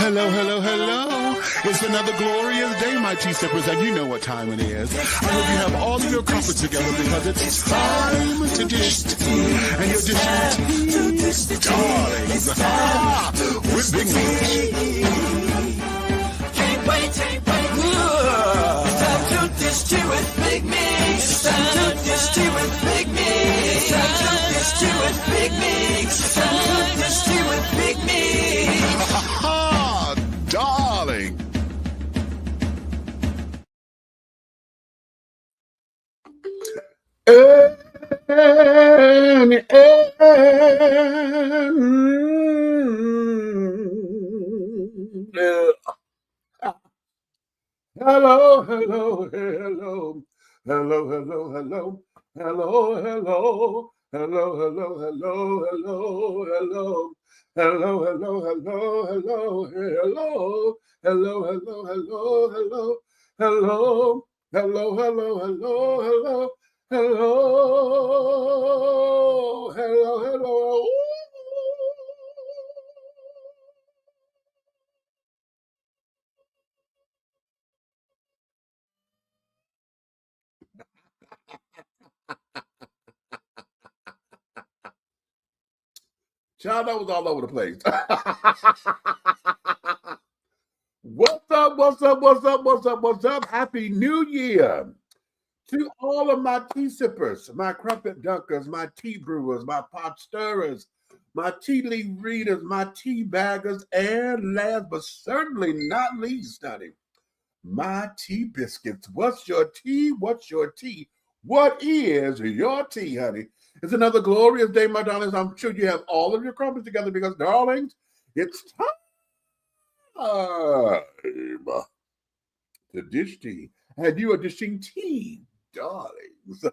Hello, hello, hello. It's another glorious day, my tea sippers, and you know what time it is. I hope you have all of your crumpets together because it's time to dish tea. And you're dishing tea, darlings, with Big Meats. Can't wait. It's time to dish tea with Big Meats. It's time to dish tea with Big Meats. It's time to dish tea with Big Meats. It's time to dish tea with Big Meats. Darling. Hello, hello, hello. Hello, hello, hello. Hello, hello. Hello, hello, hello, hello, hello. Hello, hello, hello, hello, hello. Hello, hello, hello, hello. Hello. Hello, hello, hello, hello. Hello. Hello, hello. Child, that was all over the place. What's up, what's up, what's up, what's up, what's up? Happy New Year to all of my tea sippers, my crumpet dunkers, my tea brewers, my pot stirrers, my tea leaf readers, my tea baggers, and last but certainly not least, honey, my tea biscuits. What's your tea? What's your tea? What is your tea, honey? It's another glorious day, my darlings. I'm sure you have all of your crumpets together because, darlings, it's time to dish tea. And you are dishing tea, darlings,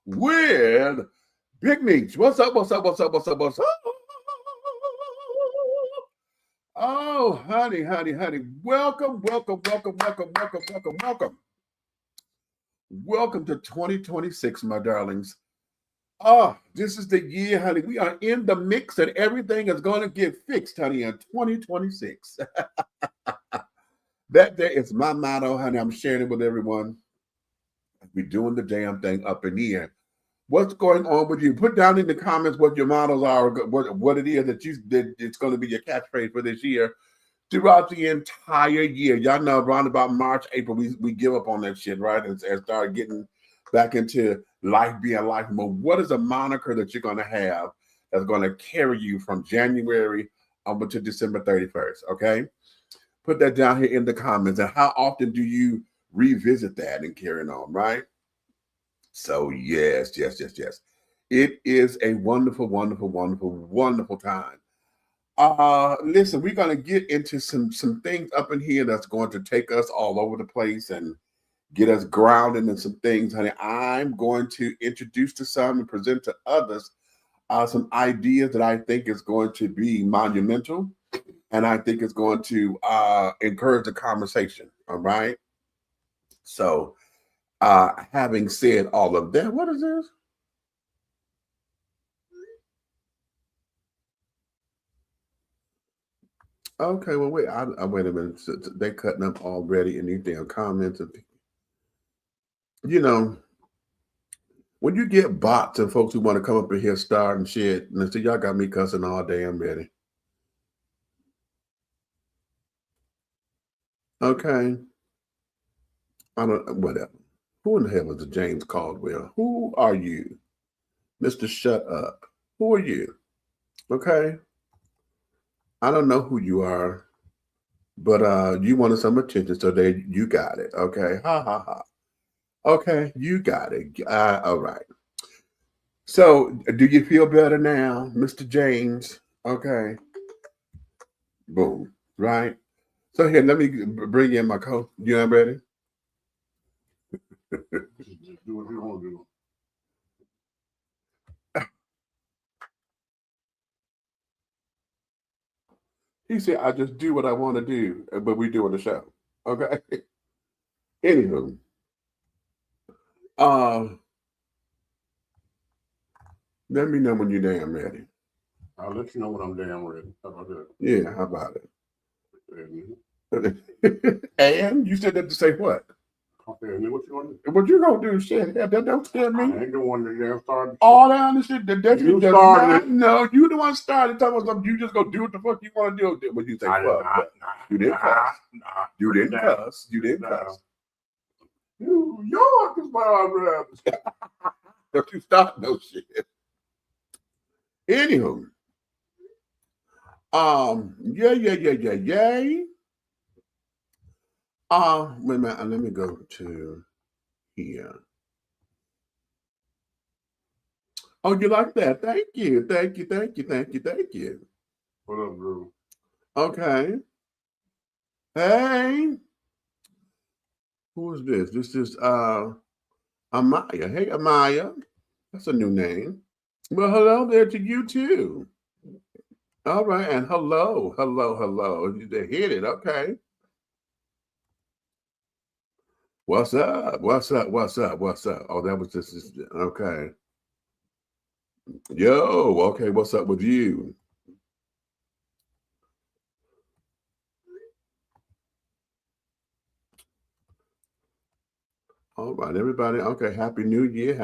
with Big Meats. What's up, what's up, what's up, what's up, what's up? Oh, honey. Welcome. Welcome to 2026, my darlings. This is the year, honey. We are in the mix and everything is going to get fixed, honey, in 2026. That day is my motto, honey. I'm sharing it with everyone. We're doing the damn thing up in the air. What's going on with you? Put down in the comments what your mottos are, what it is that it's going to be your catchphrase for this year throughout the entire year. Y'all know around about March, April, we give up on that shit, right? And start getting back into life being life mode. What is a moniker that you're going to have that's going to carry you from January up to December 31st, okay? Put that down here in the comments. And how often do you revisit that and carry on, right? So yes. It is a wonderful time. Listen, we're going to get into some things up in here that's going to take us all over the place and get us grounded in some things, honey. I'm going to introduce to some and present to others some ideas that I think is going to be monumental, and I think it's going to encourage the conversation. All right. So, having said all of that, what is this? Okay, well, wait. Wait a minute. They're cutting up already in these damn comments. You know, when you get bots and folks who want to come up in here starting shit, and so y'all got me cussing all damn ready. Okay. I don't, whatever. Who in the hell is the James Caldwell? Who are you? Mr. Shut Up. Who are you? Okay. I don't know who you are, but you wanted some attention, so there you got it. Okay. Ha ha ha. Okay, you got it. All right. So, do you feel better now, Mr. James? Okay. Boom. Right. So here, let me bring in my coat. You ready? Just do what you want to do. He said, I just do what I want to do, but we doing the show. Okay. Anywho. Let me know when you're damn ready. I'll let you know when I'm damn ready. How about that? Yeah, how about it? And you said that to say what? What you gonna do? What you gonna do? Shit, that don't scare me. I ain't the one that damn started. All that other shit that You just started. no, you the one started talking about something. You just go do what the fuck you want to do. What you say? You didn't cuss. You didn't cuss. You didn't cuss. You're my Don't you start no shit. Anywho, yay. Wait a minute. Let me go to here. Oh, you like that? Thank you. What up, Drew? Okay. Hey. Who is this? This is Amaya. Hey, Amaya. That's a new name. Well, hello there to you too. All right, and hello. They hit it. Okay. What's up? Oh, that was just okay. Yo, okay, what's up with you? All right, everybody. Okay, Happy New Year.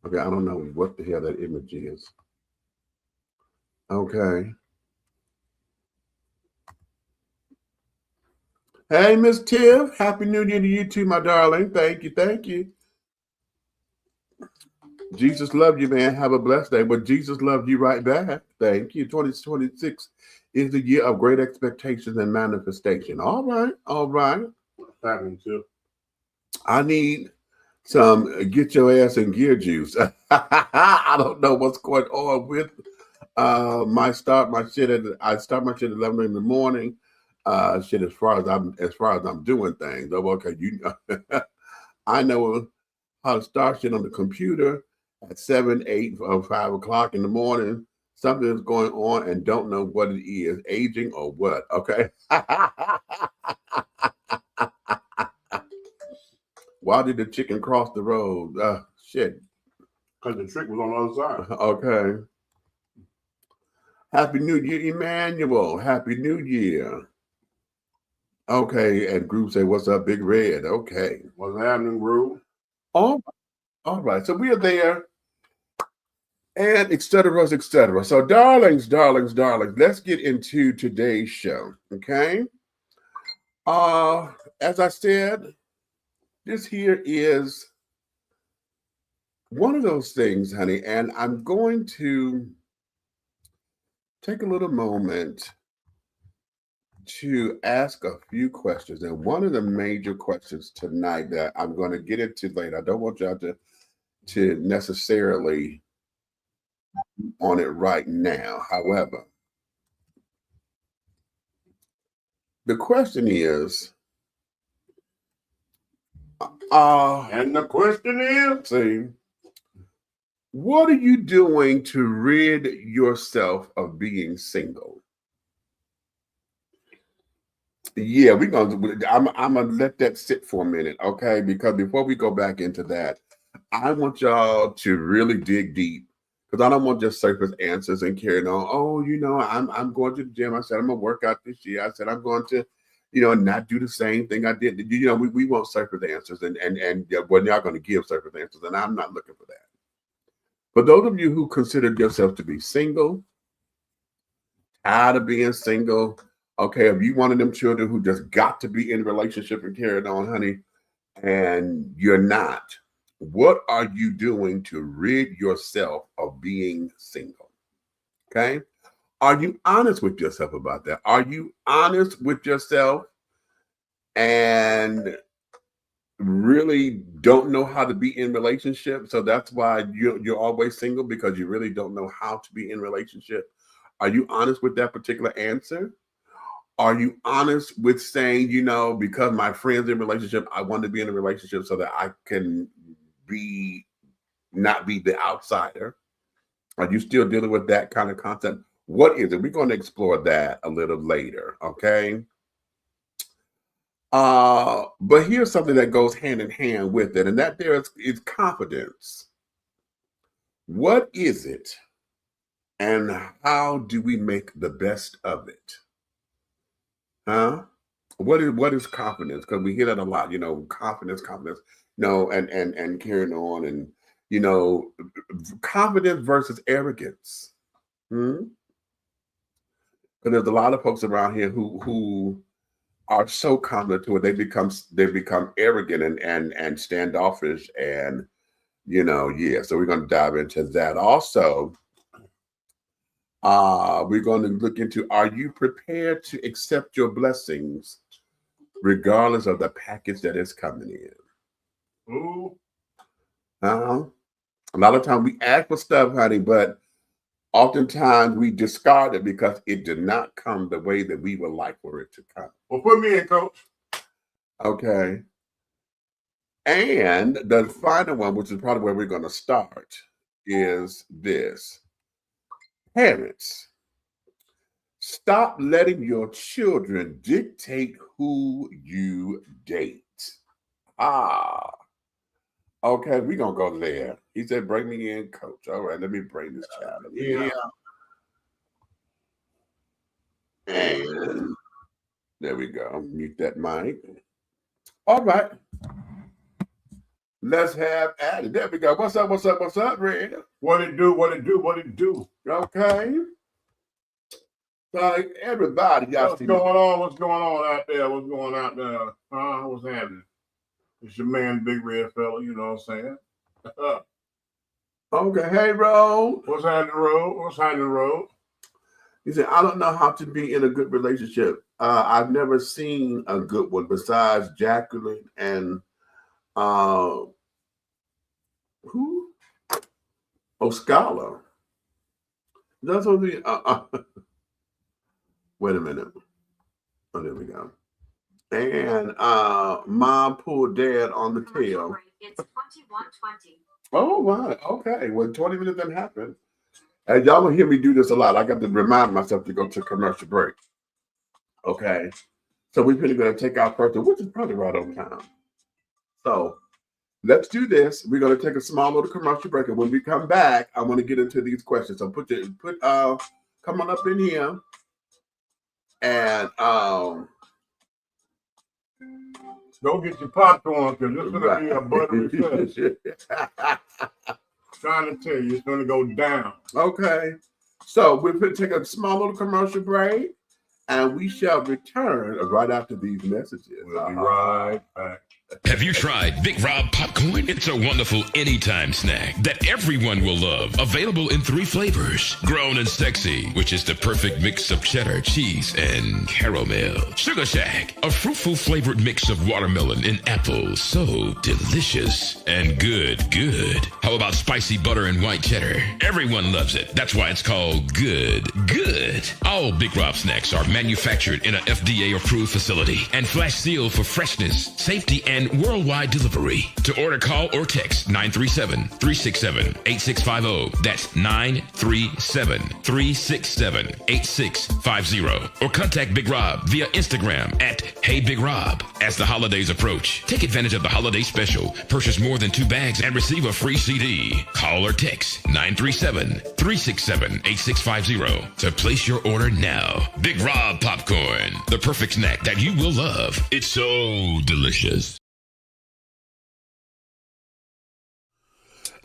Okay, I don't know what the hell that image is. Okay. Hey, Miss Tiff. Happy New Year to you too, my darling. Thank you. Jesus loved you, man. Have a blessed day. But Jesus loved you right back. Thank you. 2026 is the year of great expectations and manifestation. All right. What's happening, Tiff? I need some get your ass in gear juice. I don't know what's going on with I start my shit at 11 in the morning. Shit, as far as I'm doing things. Oh, okay, I know how to start shit on the computer at 7, 8, or 5 o'clock in the morning. Something is going on and don't know what it is, aging or what. Okay. Why did the chicken cross the road? Shit. Because the trick was on the other side. Okay. Happy New Year, Emmanuel. Happy New Year. Okay, and Groove say, "What's up, Big Red?" Okay. What's happening, Groove? All right. So we are there, and et cetera. So, darlings, let's get into today's show. Okay. As I said, this here is one of those things, honey, and I'm going to take a little moment to ask a few questions. And one of the major questions tonight that I'm going to get into later, I don't want y'all to necessarily on it right now. However, the question is, and the question is, see, what are you doing to rid yourself of being single? Yeah, I'm gonna let that sit for a minute, okay? Because before we go back into that, I want y'all to really dig deep, because I don't want just surface answers and carrying on. Oh, I'm going to the gym. I said I'm gonna work out this year. I said I'm going to, not do the same thing I did. We want surface answers, and we're not going to give surface answers, and I'm not looking for that. For those of you who consider yourself to be single, tired of being single. Okay, if you one of them children who just got to be in a relationship and carry it on, honey, and you're not, what are you doing to rid yourself of being single? Okay? Are you honest with yourself about that? Are you honest with yourself and really don't know how to be in relationship? So that's why you're always single, because you really don't know how to be in relationship. Are you honest with that particular answer? Are you honest with saying, because my friend's in a relationship, I want to be in a relationship so that I can not be the outsider? Are you still dealing with that kind of concept? What is it? We're going to explore that a little later, okay? But here's something that goes hand in hand with it, and that there is confidence. What is it? And how do we make the best of it? Huh? What is confidence? Because we hear that a lot, confidence, and carrying on, and confidence versus arrogance. Because there's a lot of folks around here who are so confident to it they become arrogant and standoffish, and so we're going to dive into that. Also, we're going to look into, are you prepared to accept your blessings regardless of the package that is coming in? Ooh. A lot of times we ask for stuff, honey, but oftentimes we discard it because it did not come the way that we would like for it to come. Well, put me in, Coach. Okay. And the final one, which is probably where we're going to start, is this. Parents, stop letting your children dictate who you date. Okay, we're going to go there. He said, bring me in, Coach. All right, let me bring this child in. And there we go. Mute that mic. All right. Let's have Addie. There we go. What's up, Red? What it do? Okay. So everybody got What's going on out there? What's going out there? What's happening? It's your man, Big Red Fella, you know what I'm saying? Okay, hey, Ro. What's happening, Ro? He said, I don't know how to be in a good relationship. I've never seen a good one besides Jacqueline and who? Oscala. That's what we wait a minute. Oh, there we go. And mom pulled dad on the tail. It's 21:20. Oh, wow. Okay. Well, 20 minutes didn't happen. And y'all will hear me do this a lot. I got to remind myself to go to commercial break. Okay. So we're going to take our first, which is probably right on time. So let's do this. We're going to take a small little commercial break. And when we come back, I want to get into these questions. So come on up in here. And go get your popcorn, because this is going to be a buttery fest. Trying to tell you, it's going to go down. Okay. So we're going to take a small little commercial break, and we shall return right after these messages. We'll be right back. Have you tried Big Rob popcorn? It's a wonderful anytime snack that everyone will love. Available in 3 flavors. Grown and sexy, which is the perfect mix of cheddar, cheese, and caramel. Sugar Shack, a fruitful flavored mix of watermelon and apple. So delicious and good. How about spicy butter and white cheddar? Everyone loves it. That's why it's called good. All Big Rob snacks are manufactured in an FDA-approved facility and flash sealed for freshness, safety, and worldwide delivery. To order, call or text 937-367-8650. That's 937-367-8650. Or contact Big Rob via Instagram at Hey Big Rob. As the holidays approach, take advantage of the holiday special. Purchase more than 2 bags and receive a free CD. Call or text 937-367-8650 to place your order now. Big Rob popcorn, the perfect snack that you will love. It's so delicious.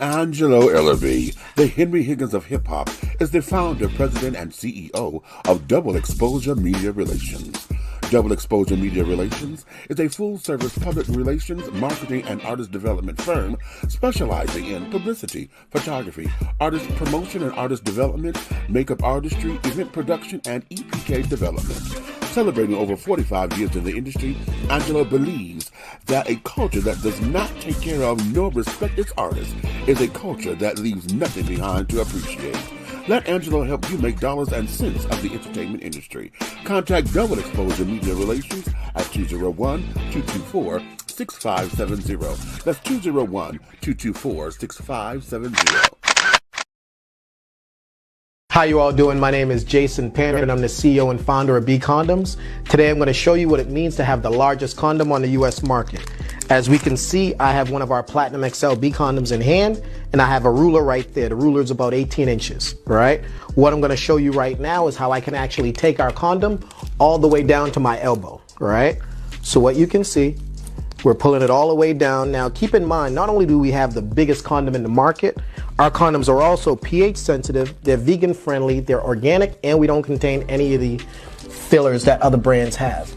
Angelo Ellerby, the Henry Higgins of hip-hop, is the founder, president, and CEO of Double Exposure Media Relations. Double Exposure Media Relations is a full-service public relations, marketing, and artist development firm specializing in publicity, photography, artist promotion and artist development, makeup artistry, event production, and EPK development. Celebrating over 45 years in the industry, Angelo believes that a culture that does not take care of nor respect its artists is a culture that leaves nothing behind to appreciate. Let Angelo help you make dollars and cents of the entertainment industry. Contact Double Exposure Media Relations at 201-224-6570. That's 201-224-6570. How you all doing? My name is Jason Panther, and I'm the CEO and founder of B Condoms. Today I'm going to show you what it means to have the largest condom on the U.S. market. As we can see, I have one of our Platinum XL B condoms in hand, and I have a ruler right there. The ruler is about 18 inches, right? What I'm gonna show you right now is how I can actually take our condom all the way down to my elbow, right? So what you can see, we're pulling it all the way down. Now, keep in mind, not only do we have the biggest condom in the market, our condoms are also pH sensitive, they're vegan friendly, they're organic, and we don't contain any of the fillers that other brands have.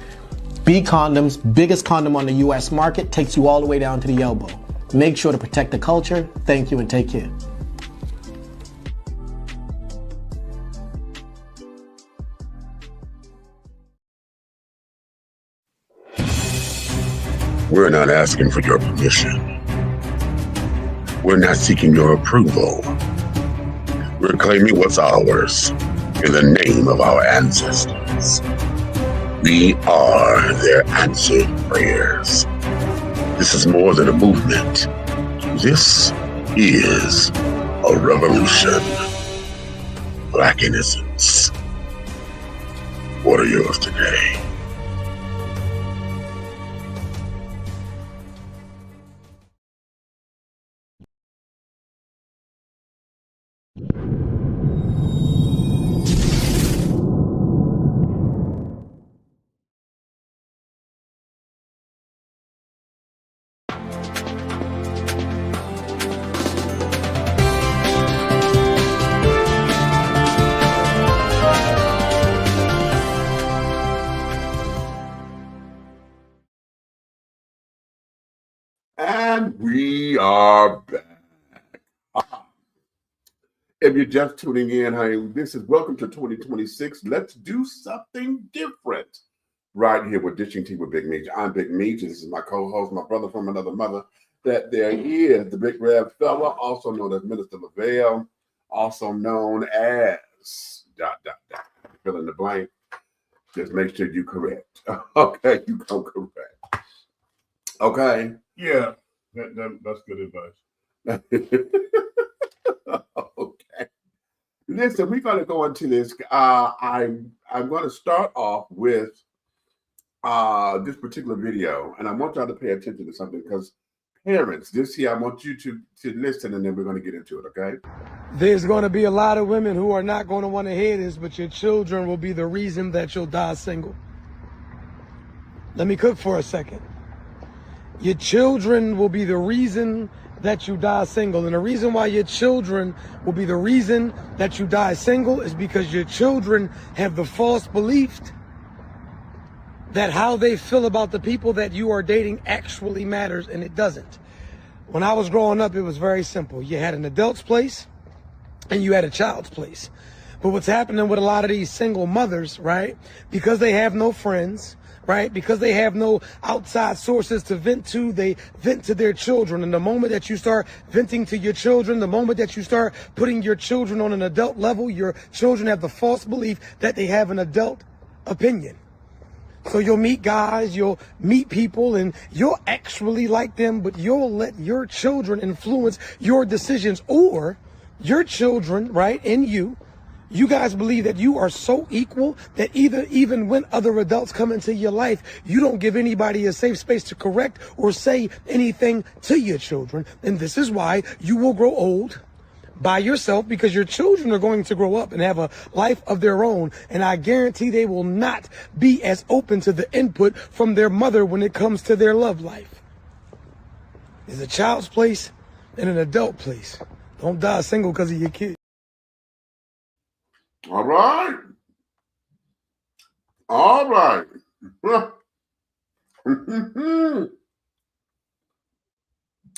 B condoms, biggest condom on the US market, takes you all the way down to the elbow. Make sure to protect the culture. Thank you and take care. We're not asking for your permission. We're not seeking your approval. We're claiming what's ours in the name of our ancestors. We are their answered prayers. This is more than a movement. This is a revolution. Black innocence. What are yours today? And we are back. If you're just tuning in, honey, this is welcome to 2026. Let's do something different right here with Dishing Tea with Big Meech. I'm Big Meech. This is my co-host, my brother from another mother. That there is the Big Rev fella, also known as Minister Lavelle, also known as ... Fill in the blank. Just make sure you correct. Okay, you come correct. Okay. Yeah, that's good advice. Okay. Listen, we're going to go into this. I'm going to start off with this particular video, and I want y'all to pay attention to something because parents, this here, I want you to listen, and then we're going to get into it, okay? There's going to be a lot of women who are not going to want to hear this, but your children will be the reason that you'll die single. Let me cook for a second. Your children will be the reason that you die single. And the reason why your children will be the reason that you die single is because your children have the false belief that how they feel about the people that you are dating actually matters, and it doesn't. When I was growing up, it was very simple. You had an adult's place and you had a child's place. But what's happening with a lot of these single mothers, right? Because they have no friends, right? Because they have no outside sources to vent to, they vent to their children. And the moment that you start venting to your children, the moment that you start putting your children on an adult level, your children have the false belief that they have an adult opinion. So you'll meet guys, you'll meet people, and you'll actually like them, but you'll let your children influence your decisions, or your children, right, and you guys believe that you are so equal that even when other adults come into your life, you don't give anybody a safe space to correct or say anything to your children. And this is why you will grow old by yourself, because your children are going to grow up and have a life of their own. And I guarantee they will not be as open to the input from their mother when it comes to their love life. There's a child's place and an adult place. Don't die single because of your kid. All right. All right.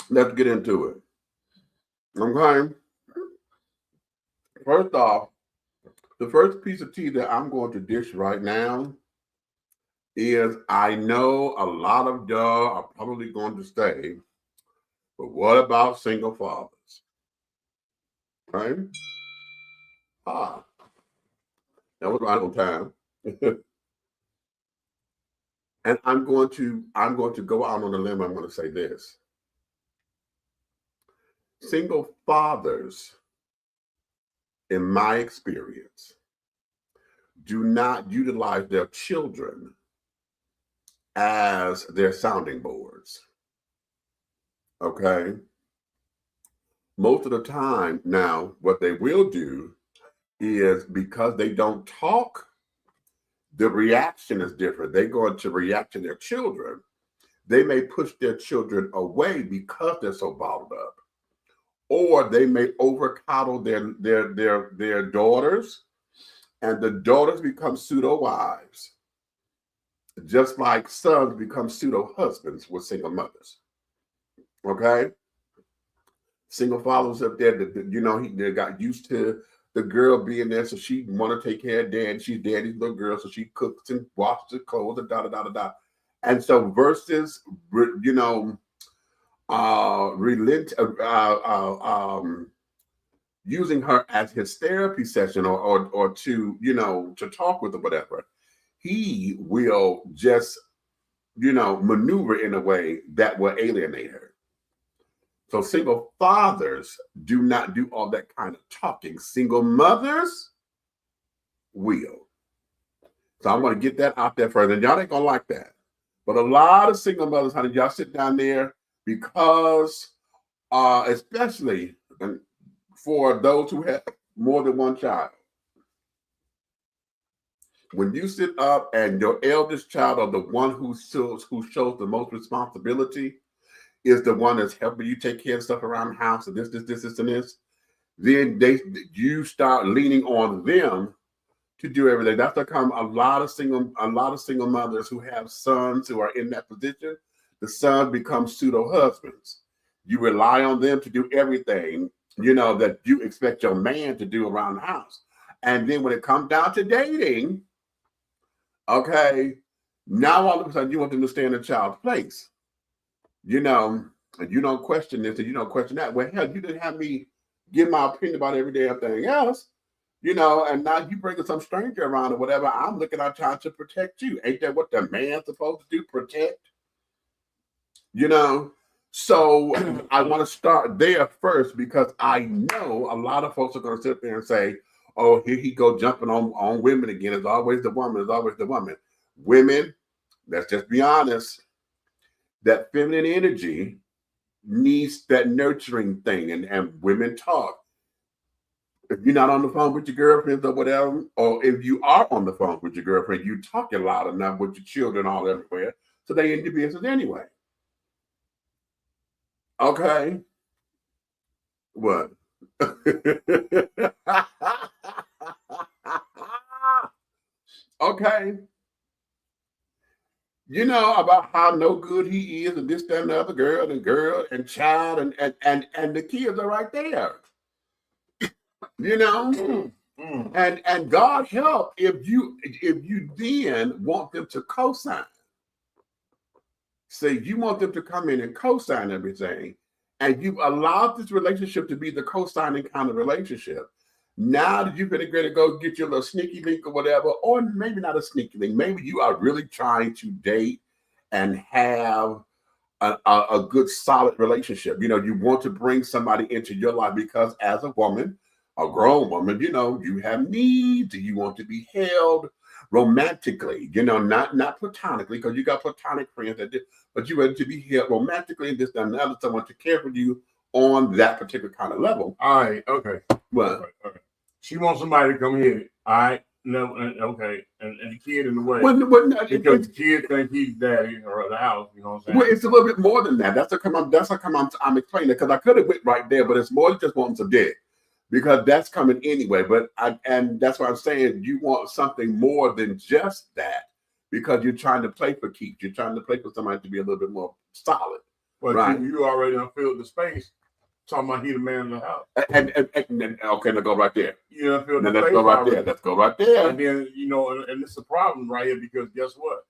Let's get into it. Okay. First off, the first piece of tea that I'm going to dish right now is, I know a lot of y'all are probably going to say, but what about single fathers? Right? That was right on time. And I'm going to go out on a limb. I'm going to say this. Single fathers, in my experience, do not utilize their children as their sounding boards. Okay. Most of the time now, what they will do is because they don't talk, the reaction is different. They go into react to their children. They may push their children away because they're so bottled up, or they may over coddle their daughters, and the daughters become pseudo wives, just like sons become pseudo husbands with single mothers. Okay, single fathers up there that they got used to the girl being there, so she want to take care of dad. She's daddy's little girl, so she cooks and washes the clothes and da da da da da. And so versus using her as his therapy session or to talk with or whatever, he will just maneuver in a way that will alienate her. So single fathers do not do all that kind of talking. Single mothers will. So I'm going to get that out there further. And y'all ain't going to like that. But a lot of single mothers, honey, y'all sit down there because especially for those who have more than one child. When you sit up and your eldest child or the one who shows the most responsibility is the one that's helping you take care of stuff around the house and this, and this, then you start leaning on them to do everything. That's become a lot of single mothers who have sons who are in that position. The sons become pseudo husbands. You rely on them to do everything, that you expect your man to do around the house. And then when it comes down to dating, okay, now all of a sudden you want them to stay in a child's place. And you don't question this and you don't question that. Well, hell, you didn't have me give my opinion about every damn thing else, and now you bringing some stranger around or whatever. I'm looking out trying to protect you. Ain't that what the man's supposed to do? Protect? So I want to start there first because I know a lot of folks are going to sit there and say, oh, here he go jumping on women again. It's always the woman. It's always the woman. Women, let's just be honest. That feminine energy needs that nurturing thing, and women talk. If you're not on the phone with your girlfriends or whatever, or if you are on the phone with your girlfriend, you talking loud enough with your children all everywhere, so they in your business anyway. Okay. What? Okay. About how no good he is and this, that, and the other girl and child and the kids are right there. And God help if you then want them to co-sign. Say you want them to come in and co-sign everything, and you've allowed this relationship to be the co-signing kind of relationship. Now that you've been ready to go get your little sneaky link or whatever, or maybe not a sneaky link, maybe you are really trying to date and have a good, solid relationship. You want to bring somebody into your life because as a woman, a grown woman, you have needs. You want to be held romantically, not platonically, because you got platonic friends that did, but you want to be held romantically and this, that, and the other, someone to care for you on that particular kind of level. All right, okay. What? Okay. She wants somebody to come here. All right, no, okay, and the kid in the way. Because the kid think he's daddy or the house. You know what I'm saying? Well, it's a little bit more than that. That's how come I'm explaining it, because I could have went right there, but it's more than just wanting some dick, because that's coming anyway. And that's why I'm saying you want something more than just that, because you're trying to play for keeps. You're trying to play for somebody to be a little bit more solid. Well, right? You already done filled the space. Talking about he the man in the house. And okay, let's go right there. You know, feel the let's go right there. Let's go right there. And then and it's a problem right here, because guess what?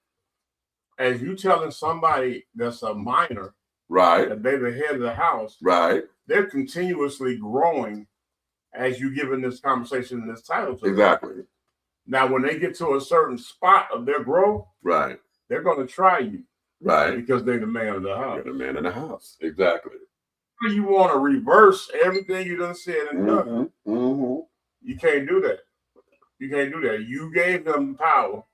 As you telling somebody that's a minor, right, that they're the head of the house, right, they're continuously growing as you giving this conversation and this title to exactly. Them. Now, when they get to a certain spot of their growth, right, they're going to try you, right, because they're the man of the house. You're the man in the house, exactly. You want to reverse everything you done said and done. Mm-hmm. You can't do that. You can't do that. You gave them power.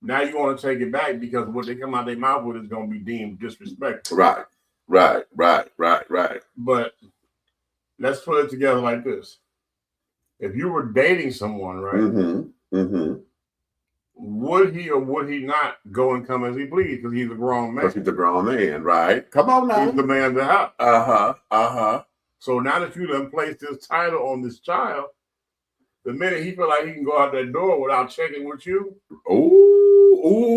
Now you want to take it back because what they come out their mouth with is going to be deemed disrespectful. Right. Right. But let's put it together like this. If you were dating someone, right? Would he or would he not go and come as he pleased? Because he's a grown man. Because he's a grown man, right? Come on now. He's the man of the house. Uh-huh. So now that you done placed this title on this child, the minute he feel like he can go out that door without checking with you, ooh,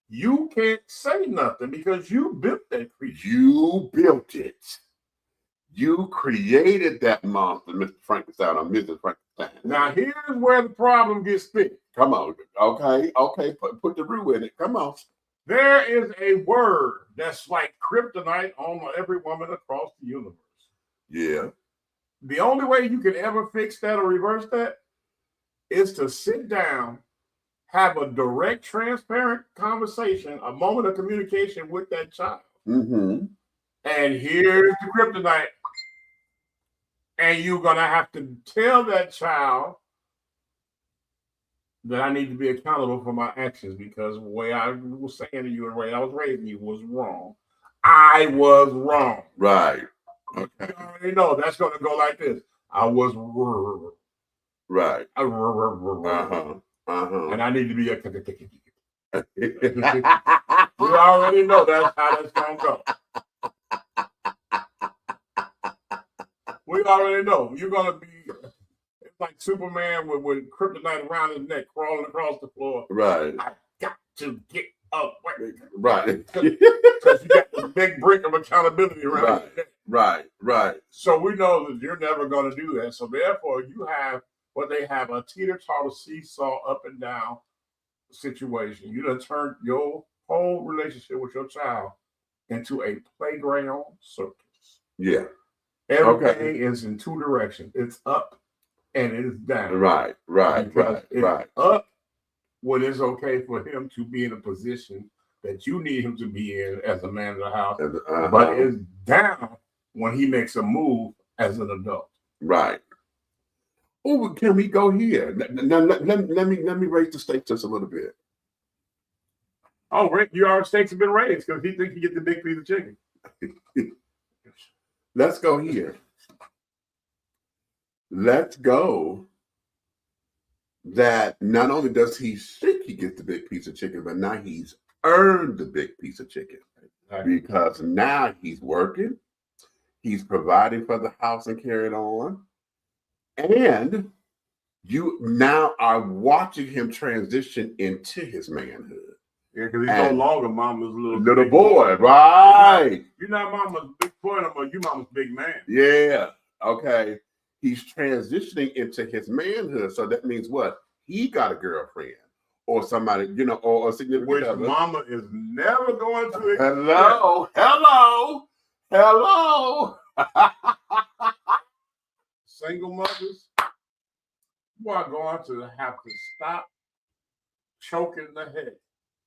you can't say nothing because you built that creature. You built it. You created that monster, Mr. Frankenstein or Mrs. Frankenstein. Now here's where the problem gets fixed. Come on. Okay. Put the brew in it. Come on. There is a word that's like kryptonite on every woman across the universe. Yeah. The only way you can ever fix that or reverse that is to sit down, have a direct, transparent conversation, a moment of communication with that child. Mm-hmm. And here's the kryptonite. And you're going to have to tell that child that I need to be accountable for my actions because the way I was saying to you and the way I was raising you was wrong. I was wrong. Right. Okay. You already know that's going to go like this. I was right. And I need to be a. You already know that's how that's going to go. We already know you're going to be. It's like Superman with kryptonite around his neck, crawling across the floor. Right. I got to get away. Right. Because you got this big brick of accountability around your neck. Right. So we know that you're never going to do that. So therefore, you have what they have a teeter-totter seesaw up and down situation. You done turned your whole relationship with your child into a playground circus. Yeah. Everything is in two directions. It's up and it's down. Right. It's up when it's okay for him to be in a position that you need him to be in as a man of the house. But it's down when he makes a move as an adult. Right. Oh, can we go here? Now, let me raise the stakes just a little bit. Oh, Rick, your stakes have been raised because he thinks he get the big piece of chicken. Let's go here. Let's go that not only does he think he gets the big piece of chicken, but now he's earned the big piece of chicken. Because now he's working, he's providing for the house and carrying on, and you now are watching him transition into his manhood. Yeah, because he's no longer mama's little boy, right? You're not mama's big boy no more. You mama's big man. Yeah. Okay. He's transitioning into his manhood. So that means what? He got a girlfriend or somebody, or a significant other. Which mama is never going to accept. Hello. Single mothers, you are going to have to stop choking the heck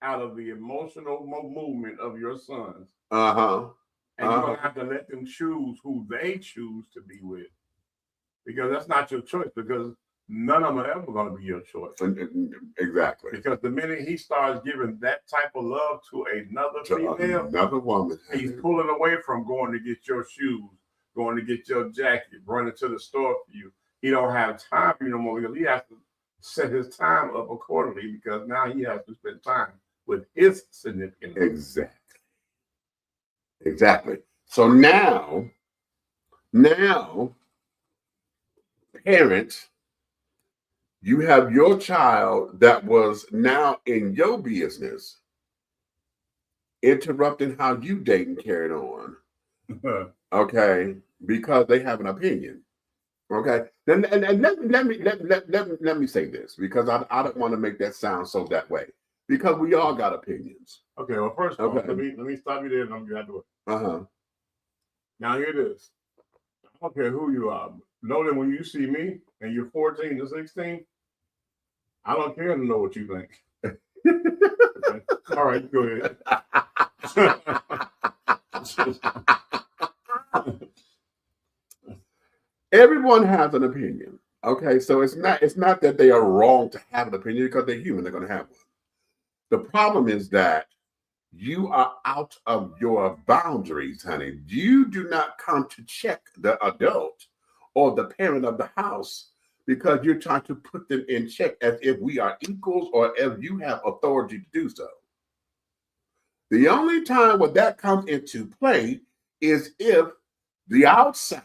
out of the emotional movement of your sons. And you're going to have to let them choose who they choose to be with. Because that's not your choice, because none of them are ever going to be your choice. Exactly. Because the minute he starts giving that type of love to another female, another woman, he's pulling away from going to get your shoes, going to get your jacket, running to the store for you. He don't have time for you no more because he has to set his time up accordingly because now he has to spend time with his significant other. Exactly. So now, parents, you have your child that was now in your business, interrupting how you date and carried on. Okay, because they have an opinion. Okay, then and let me say this because I don't want to make that sound so that way because we all got opinions. Okay, well first of all, let me stop you there and I'm gonna do it. Now here it is. I don't care who you are. Know that when you see me and you're 14 to 16, I don't care to know what you think. Okay. All right, go ahead. Everyone has an opinion. Okay, so it's not that they are wrong to have an opinion because they're human, they're going to have one. The problem is that you are out of your boundaries, honey. You do not come to check the adult or the parent of the house because you're trying to put them in check as if we are equals or if you have authority to do so. The only time when that comes into play is if the outsider,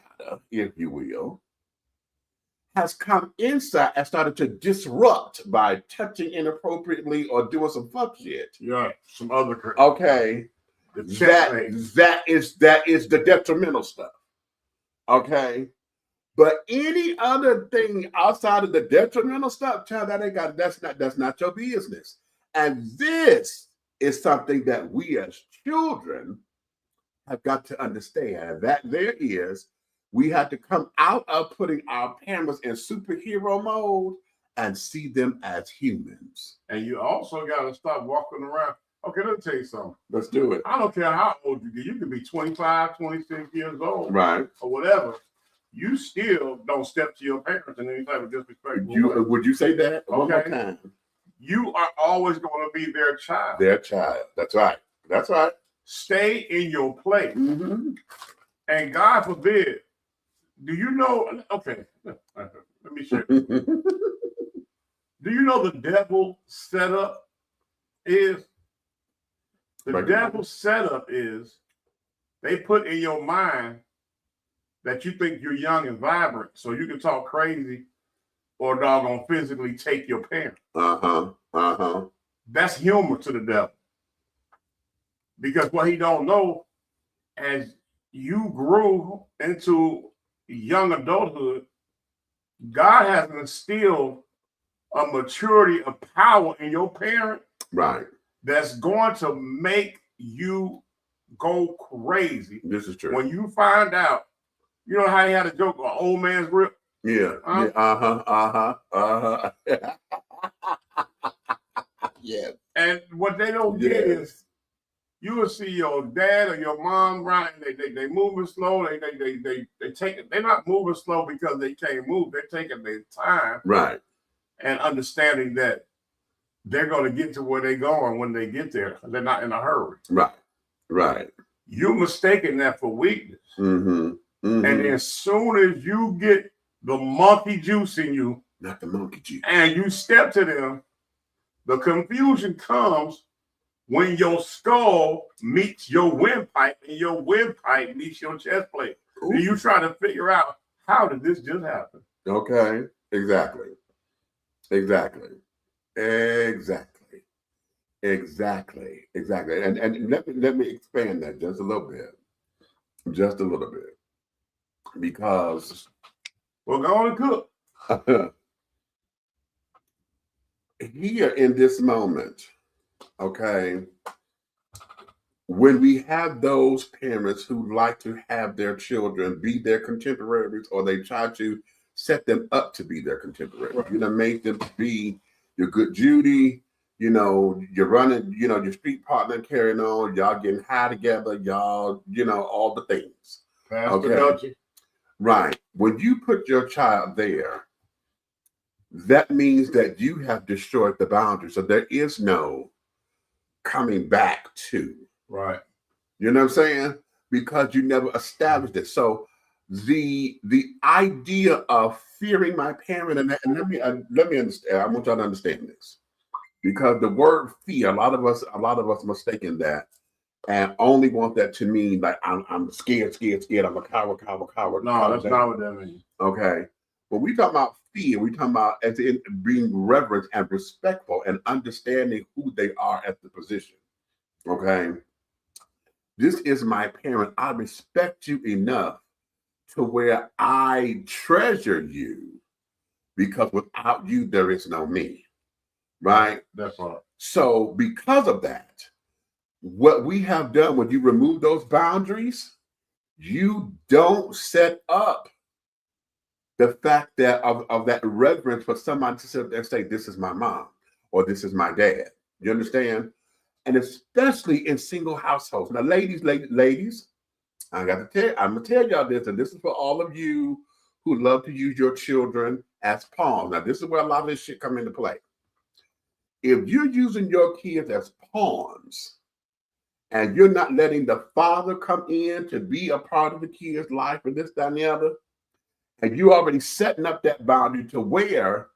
if you will, has come inside and started to disrupt by touching inappropriately or doing some fuck shit. Yeah, some other. Okay, that is the detrimental stuff. Okay, but any other thing outside of the detrimental stuff, child, that's not your business. And this is something that we as children have got to understand that we have to come out of putting our parents in superhero mode and see them as humans. And you also got to stop walking around. Okay, let me tell you something. Let's do it. I don't care how old you get. You can be 25, 26 years old. Right. Or whatever. You still don't step to your parents in any type of disrespect. Would you say that? Okay. One more time. You are always going to be their child. Their child. That's right. That's right. Stay in your place. Mm-hmm. And God forbid, do you know? Okay, let me share. Do you know the devil setup is? The devil setup is they put in your mind that you think you're young and vibrant, so you can talk crazy or doggone physically take your parent. That's humor to the devil. Because what he don't know, as you grew into young adulthood, God has instilled a maturity of power in your parent, right? That's going to make you go crazy. This is true. When you find out, you know how he had a joke, an old man's grip? Yeah. Yeah. And what they don't get is you will see your dad or your mom right. They moving slow. They take it. They're not moving slow because they can't move. They're taking their time, right, and understanding that they're going to get to where they're going when they get there. They're not in a hurry. Right, right. You're mistaking that for weakness, and then as soon as you get the monkey juice in you, not the monkey juice, and you step to them, the confusion comes when your skull meets your windpipe and your windpipe meets your chest plate. Ooh. And you try to figure out, how did this just happen? Okay, exactly. And let me expand that just a little bit. Because we're going to cook. Here in this moment, okay, when we have those parents who like to have their children be their contemporaries, or they try to set them up to be their contemporaries, right. You know, make them be your good Judy, you know, you're running, you know, your street partner carrying on, y'all getting high together, y'all, you know, all the things. Okay. Right. When you put your child there, that means that you have destroyed the boundary. So there is no coming back to. Right. You know what I'm saying? Because you never established it. So the idea of fearing my parent, and let me understand. I want y'all to understand this. Because the word fear, a lot of us mistaken that and only want that to mean like I'm scared. I'm a coward. No, that's not what that means. Okay. When we talk about fear, we talk about as in being reverent and respectful and understanding who they are at the position. Okay. This is my parent. I respect you enough to where I treasure you, because without you, there is no me. Right? That's right. So because of that, what we have done when you remove those boundaries, you don't set up the fact that of that reverence for somebody to sit there and say, this is my mom or this is my dad. You understand? And especially in single households. Now, ladies, I'm gonna tell y'all this, and this is for all of you who love to use your children as pawns. Now, this is where a lot of this shit come into play. If you're using your kids as pawns, and you're not letting the father come in to be a part of the kid's life and this, that, and the other, and you're already setting up that boundary to where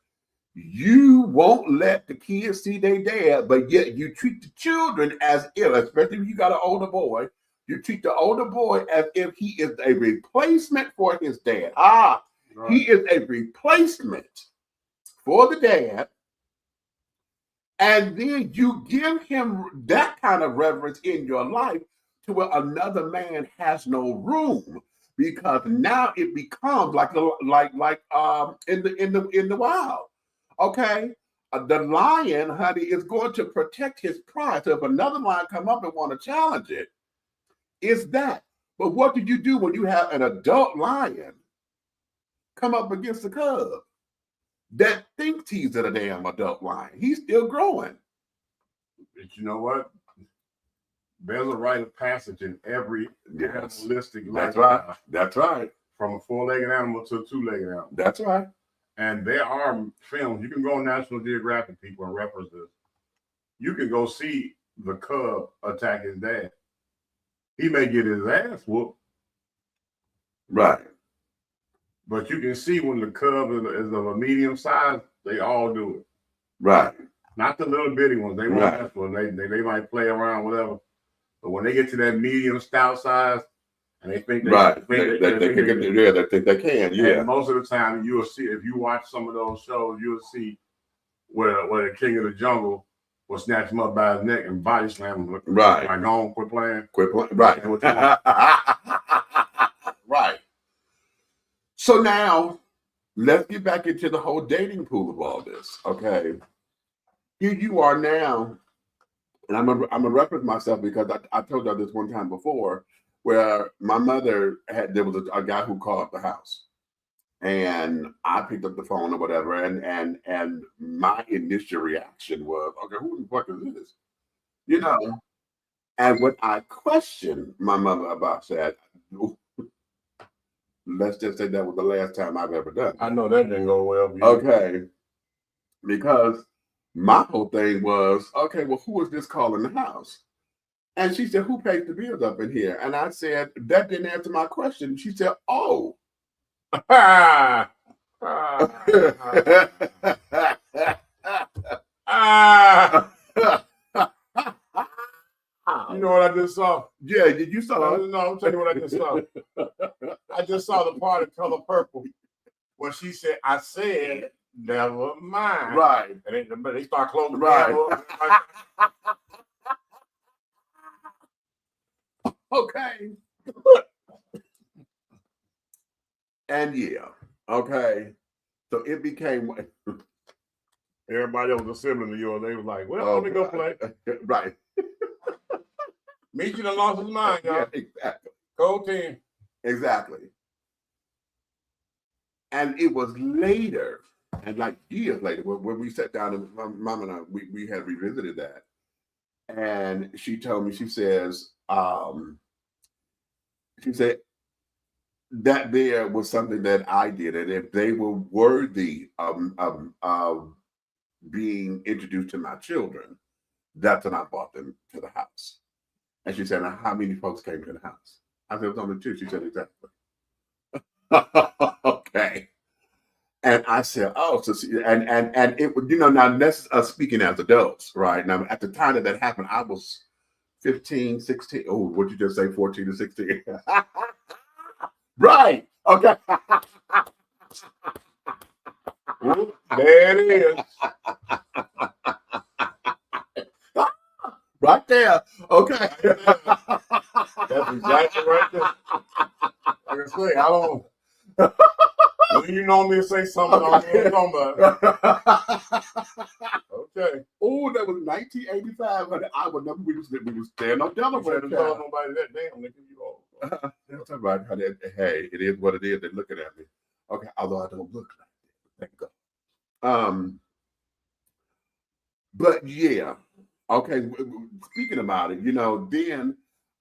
you won't let the kids see their dad, but yet you treat the children as if, especially if you got an older boy, you treat the older boy as if he is a replacement for his dad. Right. He is a replacement for the dad. And then you give him that kind of reverence in your life to where another man has no room, because now it becomes like in the wild. Okay, the lion, honey, is going to protect his pride. So if another lion come up and want to challenge it, it's that. But what do you do when you have an adult lion come up against the cub that thinks he's a damn adult lion? He's still growing. But you know what? There's a rite of passage in every animalistic life. That's right. That's right. From a four-legged animal to a two-legged animal. That's right. And there are films. You can go on National Geographic, people, and reference this. You can go see the cub attack his dad. He may get his ass whooped. Right. But you can see when the cub is of a medium size, they all do it. Right. Not the little bitty ones. They won't mess with them. They might play around, whatever. But when they get to that medium stout size, and they think they think they can. Yeah. And most of the time, you will see, if you watch some of those shows, you'll see where the king of the jungle will snatch him up by his neck and body slam him. Right. Like, go on, quit playing. Right. Right. So now, let's get back into the whole dating pool of all this. Okay. Here you are now, and I'm a reference myself because I told you this one time before, where my mother there was a guy who called the house, and I picked up the phone or whatever, and my initial reaction was, okay, who the fuck is this? You know, and when I questioned my mother about that, let's just say that was the last time I've ever done it. I know that didn't go well for you. Okay, because my whole thing was, okay, well, who is this calling the house? And she said, who pays the bills up in here? And I said, that didn't answer my question. She said, oh. You know what I just saw? Yeah, did you saw? No, I'm telling you what I just saw. I just saw the part of Color Purple where she said, I said, never mind. Right. And they start closing right. Okay. And yeah, okay. So it became everybody else was a sibling to yours. They was like, well, let me go play. Right. Meet you done lost his mind, y'all. Yeah, exactly. Go team. Exactly. And it was later, and like years later, when we sat down and my mom and I, we had revisited that. And she told me, she said, that there was something that I did, and if they were worthy of being introduced to my children, that's when I brought them to the house. And she said, now, how many folks came to the house? I said, it was only 2. She said, exactly. Okay. And I said, oh, so and it would, you know, now that's us speaking as adults, right? Now, at the time that happened, I was 15, 16. Oh, what'd you just say, 14 to 16? Right. Okay. There it is. Right there. Okay. That's exactly right there. Like I say, I don't. When you normally say something, okay. I don't know what I'm talking about. Okay. Oh, that was 1985. But I would never. We was staying on Delaware. Don't tell nobody that. Damn, nigga, you old. That's all right. Hey, it is what it is. They're looking at me. Okay, although I don't look like that. Thank God. But yeah. Okay. Speaking about it, you know, then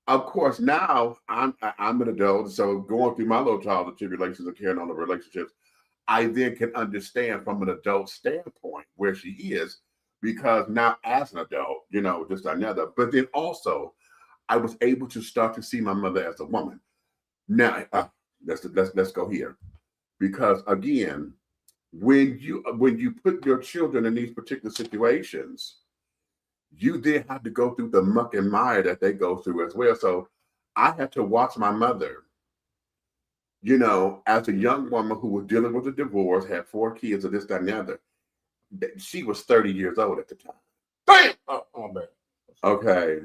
of course now I'm an adult, so going through my little childhood tribulations and carrying on the relationships, I then can understand from an adult standpoint where she is, because now as an adult, you know, just another. But then also, I was able to start to see my mother as a woman. Now, let's go here, because again, when you put your children in these particular situations, you then have to go through the muck and mire that they go through as well. So I had to watch my mother, as a young woman who was dealing with a divorce, had 4 kids, or this, that, and the other. She was 30 years old at the time. Bam! Oh, my bad. Okay.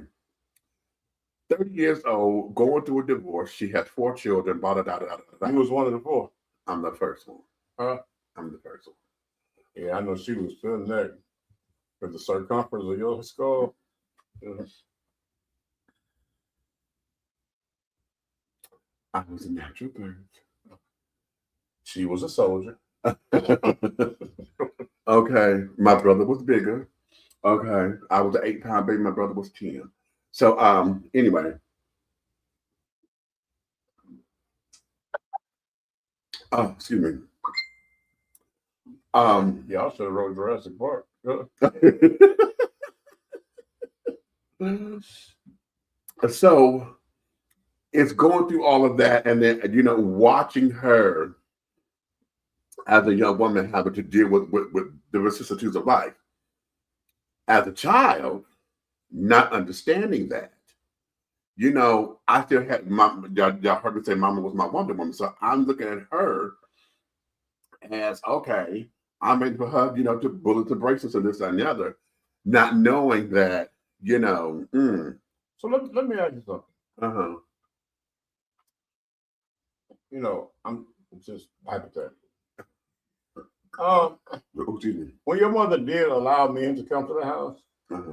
30 years old, going through a divorce. She had 4 children. Blah, blah, blah, blah, blah. You was one of the 4. I'm the first one. Huh? I'm the first one. Yeah, I know she was feeling that with the circumference of your skull. I was a natural birth. She was a soldier. Okay. My brother was bigger. Okay. I was an 8-pound baby. My brother was 10. So, anyway. Oh, excuse me. Yeah, I should have wrote Jurassic Park. So it's going through all of that, and then watching her as a young woman having to deal with the vicissitudes of life. As a child, not understanding that, I still had y'all heard me say Mama was my Wonder Woman, so I'm looking at her as, okay, I'm ready for her, to bullet the braces and this and the other, not knowing that, So let me ask you something. I'm just hypothetical. Excuse me. When your mother did allow men to come to the house,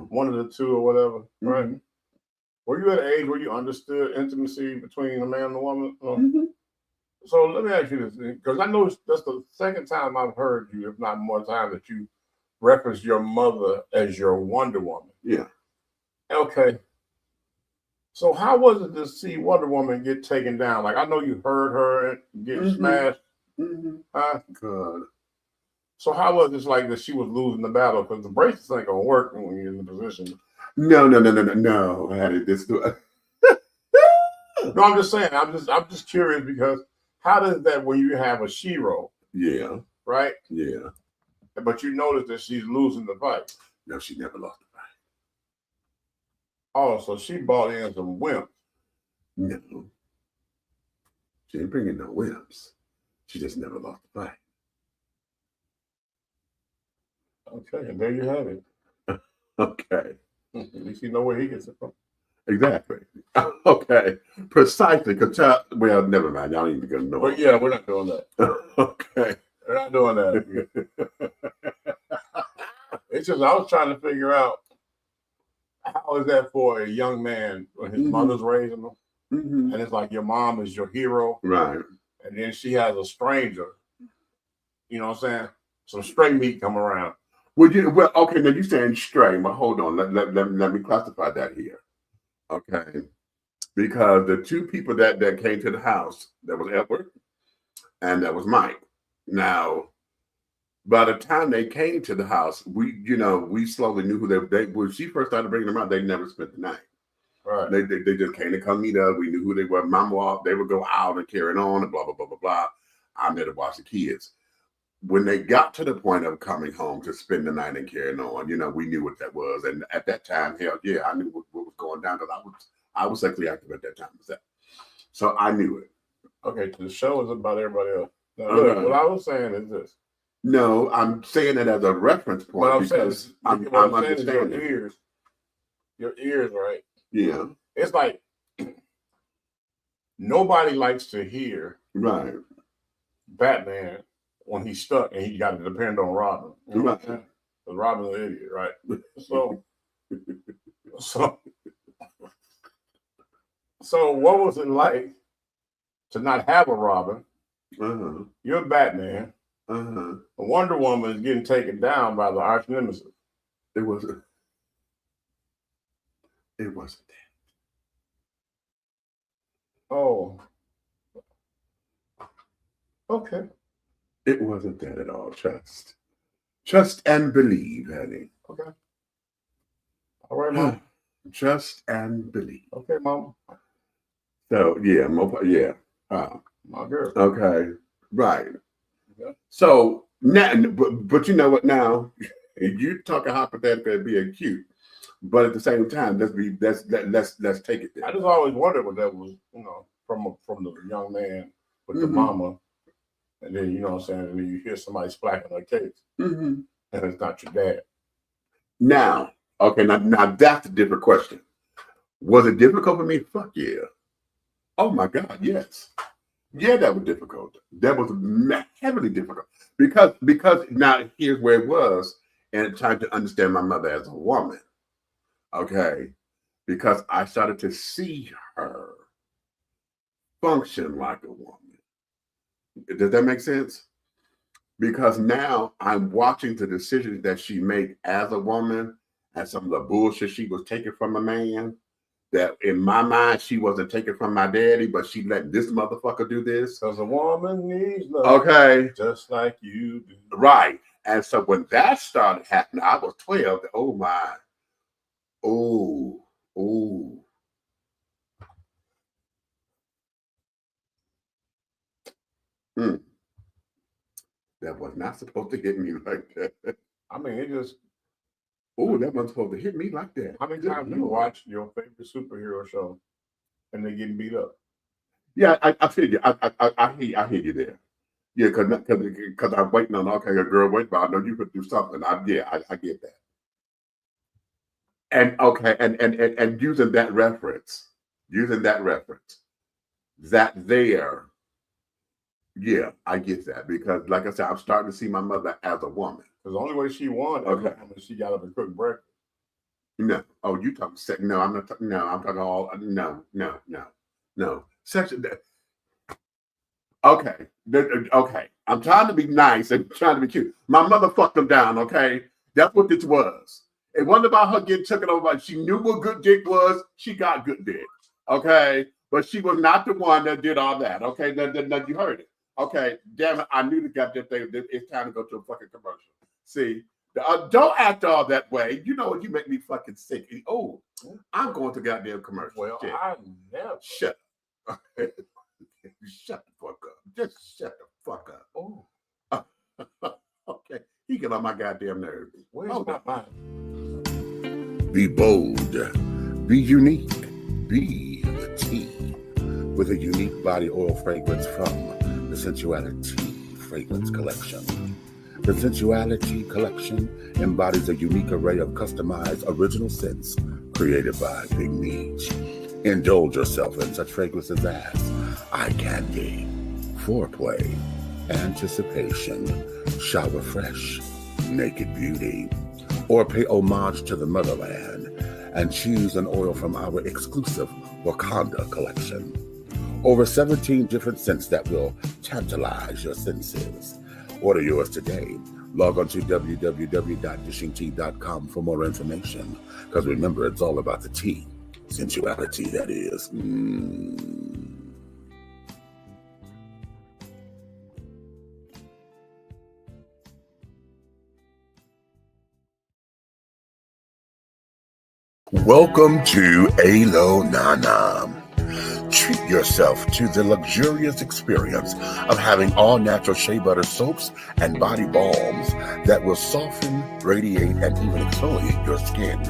one of the 2 or whatever, right? Were you at an age where you understood intimacy between a man and a woman? So let me ask you this, because I know that's the second time I've heard you, if not more time, that you reference your mother as your Wonder Woman. Yeah. Okay. So how was it to see Wonder Woman get taken down? Like, I know you heard her get smashed. Huh? God. So how was it like that she was losing the battle? Because the braces ain't gonna work when you're in the position. No. I had this. No, I'm just saying. I'm just curious, because how does that, when you have a Shiro? Yeah. Right. Yeah. But you notice that she's losing the fight. No, she never lost the fight. Oh, so she bought in some wimps. No. She didn't bring in no wimps. She just never lost the fight. Okay, and there you have it. Okay. At least you know where he gets it from. Exactly. Okay. Precisely. Because well, never mind. Y'all need to go know. But yeah, we're not doing that. Okay. We're not doing that. It's just I was trying to figure out, how is that for a young man when his mother's raising him, and it's like your mom is your hero, right? And then she has a stranger. You know what I'm saying? Some stray meat come around. Well, okay. Now you're saying stray, but hold on. Let me classify that here. Okay, because the 2 people that came to the house, that was Edward and that was Mike. Now, by the time they came to the house, we slowly knew who they when she first started bringing them out, they never spent the night. Right. They just came to come meet us. We knew who they were. Mama, they would go out and carry on and blah, blah, blah, blah, blah. I'm there to watch the kids. When they got to the point of coming home to spend the night and carrying on, we knew what that was. And at that time, hell yeah, I knew what was going down, because I was sexually active at that time. So I knew it. Okay, the show is about everybody else. Now, look, what I was saying is this. No, I'm saying it as a reference point, what I'm because saying, I'm understanding. Your ears, right? Yeah. It's like nobody likes to hear right Batman when he's stuck and he got to depend on Robin. You know what I'm saying? Because Robin's an idiot, right? So what was it like to not have a Robin? You're Batman. Wonder Woman is getting taken down by the arch nemesis. It wasn't that. Oh. Okay. It wasn't that at all. Trust and believe, honey. Okay. All right, Mom. Trust and believe. Okay, mama. So yeah, My girl. okay, right. Yeah. So now, but you know what? Now you talking hypothetically being cute, but at the same time, let's take it there. I just always wondered what that was, from the young man with the mama, and then you know what I'm saying, and then you hear somebody splacking her case, and it's not your dad. Now, okay, now that's a different question. Was it difficult for me? Fuck yeah. Oh my God, yes. Yeah, that was difficult. That was heavily difficult because now here's where it was, and trying to understand my mother as a woman. Okay, because I started to see her function like a woman. Does that make sense? Because now I'm watching the decisions that she made as a woman and some of the bullshit she was taking from a man. That in my mind, she wasn't taking from my daddy, but she let this motherfucker do this. Because a woman needs love. Okay. Just like you do. Right. And so when that started happening, I was 12. Oh my. Oh. That was not supposed to hit me like that. I mean, it just. Oh, that wasn't supposed to hit me like that. How many times do you watch your favorite superhero show and they getting beat up? Yeah, I feel you. I hear you there. Yeah, because I'm waiting on, okay, a girl, wait, but I know you could do something. I get that. And okay, and using that reference, that there, yeah, I get that. Because like I said, I'm starting to see my mother as a woman. Because the only way she won as a woman, she got up and cooked breakfast. No. Oh, you talking sex? No, I'm not. No, I'm talking all. No. Section. Okay. Okay. I'm trying to be nice and trying to be cute. My mother fucked them down. Okay, that's what this was. It wasn't about her getting taken over. She knew what good dick was. She got good dick. Okay, but she was not the one that did all that. Okay, now you heard it. Okay, damn it. I knew the goddamn thing. It's time to go to a fucking commercial. See, don't act all that way. You know what? You make me fucking sick. Oh, I'm going to goddamn commercial. Well, shit. I never. Shut up. Shut the fuck up. Just shut the fuck up. Oh. Okay. He get on my goddamn nerves. Where's my mind? Be bold. Be unique. Be the T. With a unique body oil fragrance from the Sensuality Fragrance Collection. The Sensuality Collection embodies a unique array of customized original scents created by Big Meech. Indulge yourself in such fragrances as eye candy, foreplay, anticipation, shower fresh, naked beauty, or pay homage to the motherland and choose an oil from our exclusive Wakanda collection. Over 17 different scents that will tantalize your senses. Order yours today. Log on to www.dishingtea.com for more information. Because remember, it's all about the tea. Sensuality, that is. Welcome to Alo Nana. Treat yourself to the luxurious experience of having all natural shea butter soaps and body balms that will soften, radiate, and even exfoliate your skin.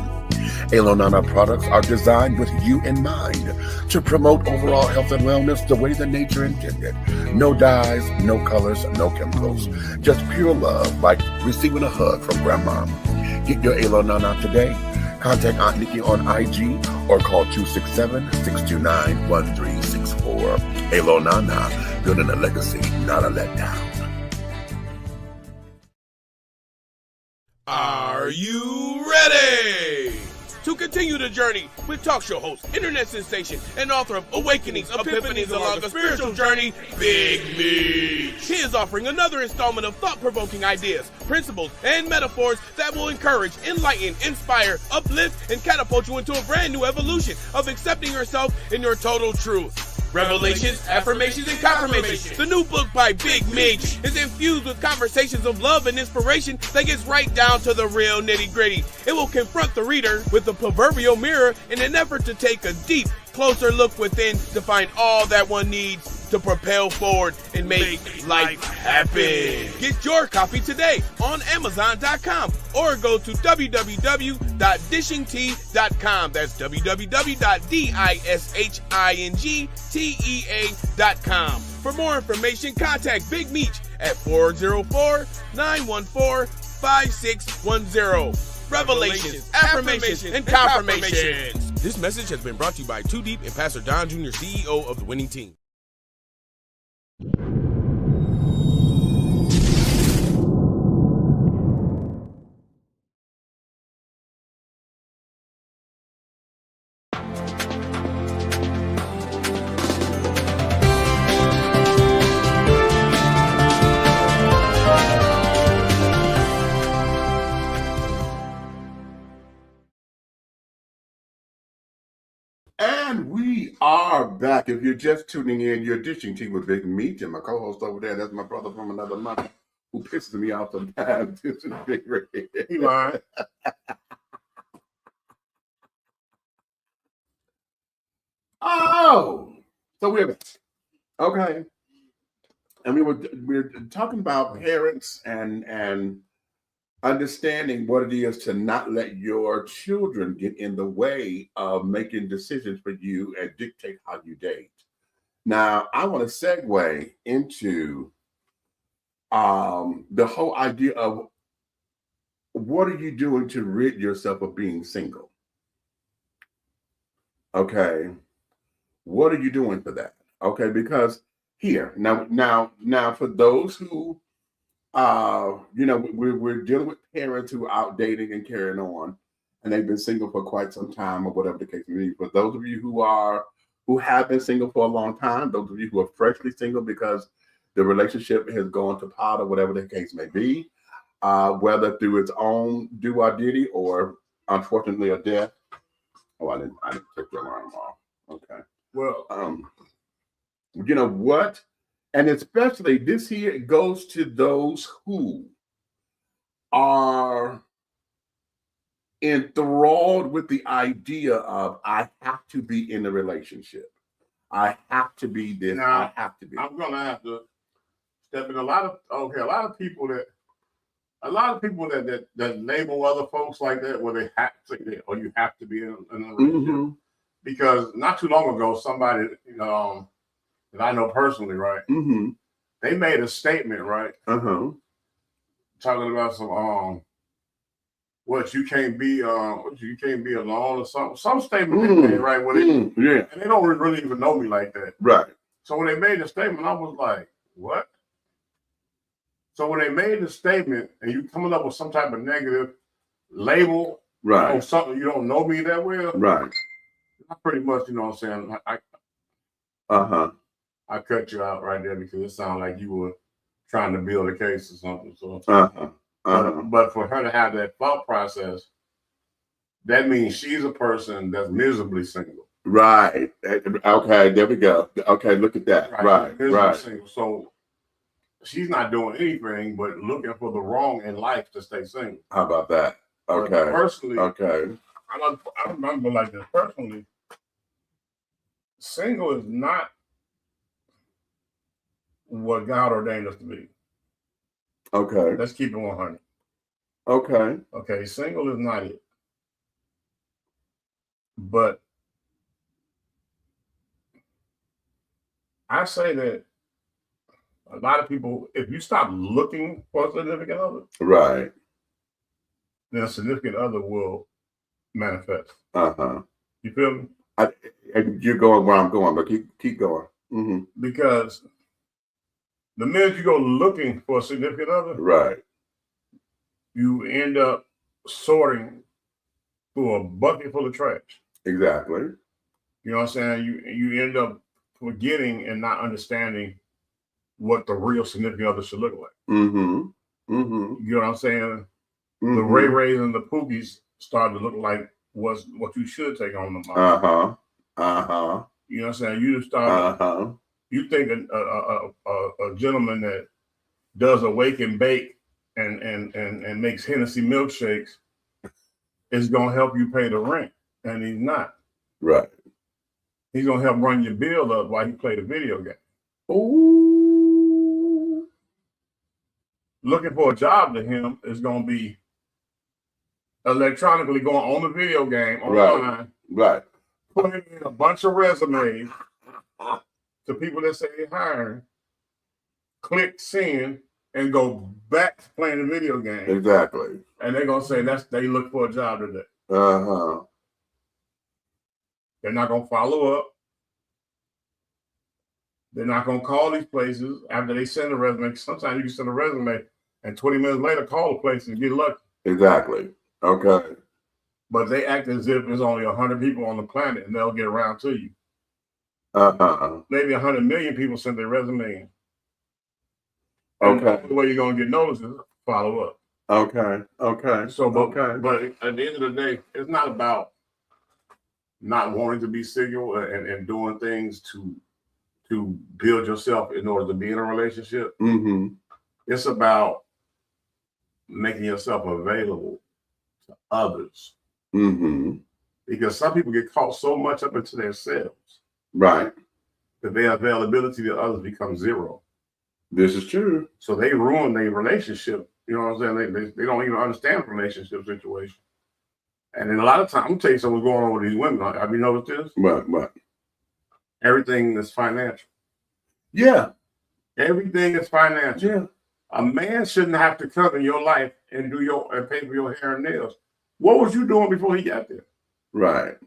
Alo Nana products are designed with you in mind to promote overall health and wellness the way that nature intended. No dyes, no colors, no chemicals. Just pure love, like receiving a hug from grandma. Get your Alo Nana today. Contact Aunt Nikki on IG or call 267-629-1364. Alo Nana, building a legacy, not a letdown. Are you ready to continue the journey with talk show host, internet sensation, and author of Awakenings, Epiphanies Along a Spiritual Journey, Big Meech? He is offering another installment of thought-provoking ideas, principles, and metaphors that will encourage, enlighten, inspire, uplift, and catapult you into a brand new evolution of accepting yourself in your total truth. Revelations, Affirmations, and Confirmations. The new book by Big Meech is infused with conversations of love and inspiration that gets right down to the real nitty-gritty. It will confront the reader with the proverbial mirror in an effort to take a deep, closer look within to find all that one needs to propel forward and make life happen. Get your copy today on Amazon.com or go to www.dishingtea.com. That's www.dishingtea.com. For more information, contact Big Meech at 404-914-5610. Revelations, Affirmations, and Confirmations. This message has been brought to you by Too Deep and Pastor Don Jr., CEO of the winning team. And we are back. If you're just tuning in, you're dishing tea with Big Meech, and my co-host over there, that's my brother from another mother who pisses me off sometimes. This is Big Red. He lying. Oh, so we're back. Okay. And we're talking about parents and understanding what it is to not let your children get in the way of making decisions for you and dictate how you date. Now, I want to segue into the whole idea of what are you doing to rid yourself of being single? Okay. What are you doing for that? Okay, because here, now for those who we're dealing with parents who are out dating and carrying on, and they've been single for quite some time, or whatever the case may be. For those of you who have been single for a long time, those of you who are freshly single because the relationship has gone to pot, or whatever the case may be, whether through its own do-or-diddy or unfortunately a death. Oh, I didn't take the alarm off. Okay. Well, you know what? And especially this here goes to those who are enthralled with the idea of I have to be in a relationship. I have to be this. Now, I have to be. I'm gonna have to step in. A lot of people that label other folks like that, where they have to, or you have to be in a relationship. Mm-hmm. Because not too long ago, somebody that I know personally, right? Mm-hmm. They made a statement, right? Uh-huh. Talking about some you can't be alone or something. Some statement they made, right? Yeah. And they don't really even know me like that. Right. So when they made the statement, I was like, what? So when they made the statement and you coming up with some type of negative label, right, or something, you don't know me that well, right, I pretty much, you know what I'm saying, I cut you out right there because it sounded like you were trying to build a case or something. So, But for her to have that thought process, that means she's a person that's miserably single. Right. Okay, there we go. Okay, look at that. Right. Single. So she's not doing anything but looking for the wrong in life to stay single. How about that? Okay. But personally, I remember like this. Personally, single is not what God ordained us to be. Okay. Let's keep it 100. Okay. Okay, single is not it. But I say that a lot of people, if you stop looking for a significant other, right, then a significant other will manifest. You feel me? You're going where I'm going, but keep going. Mm-hmm. Because the minute you go looking for a significant other, right, you end up sorting through a bucket full of trash. Exactly. You know what I'm saying? You end up forgetting and not understanding what the real significant other should look like. Mm-hmm. Mm-hmm. You know what I'm saying? Mm-hmm. The Ray Rays and the Pookies started to look like what you should take on them. You know what I'm saying? You just start. You think a gentleman that does a wake and bake and makes Hennessy milkshakes is gonna help you pay the rent, and he's not. Right. He's gonna help run your bill up while you play the video game. Ooh. Looking for a job to him is gonna be electronically going on the video game online, right, putting in a bunch of resumes to people that say they're hiring, click send, and go back to playing the video game. Exactly. And they're gonna say they look for a job today. They're not gonna follow up. They're not gonna call these places after they send a resume. Sometimes you can send a resume and 20 minutes later call the place and get lucky. Exactly. Okay. But they act as if there's only 100 people on the planet and they'll get around to you. Maybe 100 million people sent their resume in. And the way you're gonna get noticed is follow up. Okay. So, but at the end of the day, it's not about not wanting to be single and doing things to build yourself in order to be in a relationship. It's about making yourself available to others. Because some people get caught so much up into themselves. Right. That their availability to others becomes zero. This is true. So they ruin their relationship. You know what I'm saying? They don't even understand the relationship situation. And then a lot of times, I'm going to tell you something going on with these women. Have you noticed this? What? Everything is financial. Yeah. Everything is financial. Yeah. A man shouldn't have to come in your life and pay for your hair and nails. What was you doing before he got there? Right.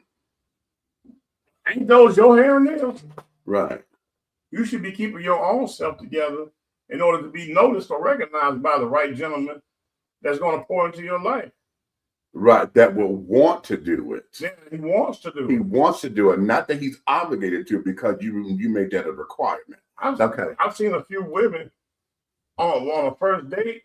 Ain't those your hair and nails? Right. You should be keeping your own self together in order to be noticed or recognized by the right gentleman that's going to pour into your life. Right. That will want to do it. Yeah, he wants to do it. He wants to do it. Not that he's obligated to, because you made that a requirement. I've seen a few women on a first date.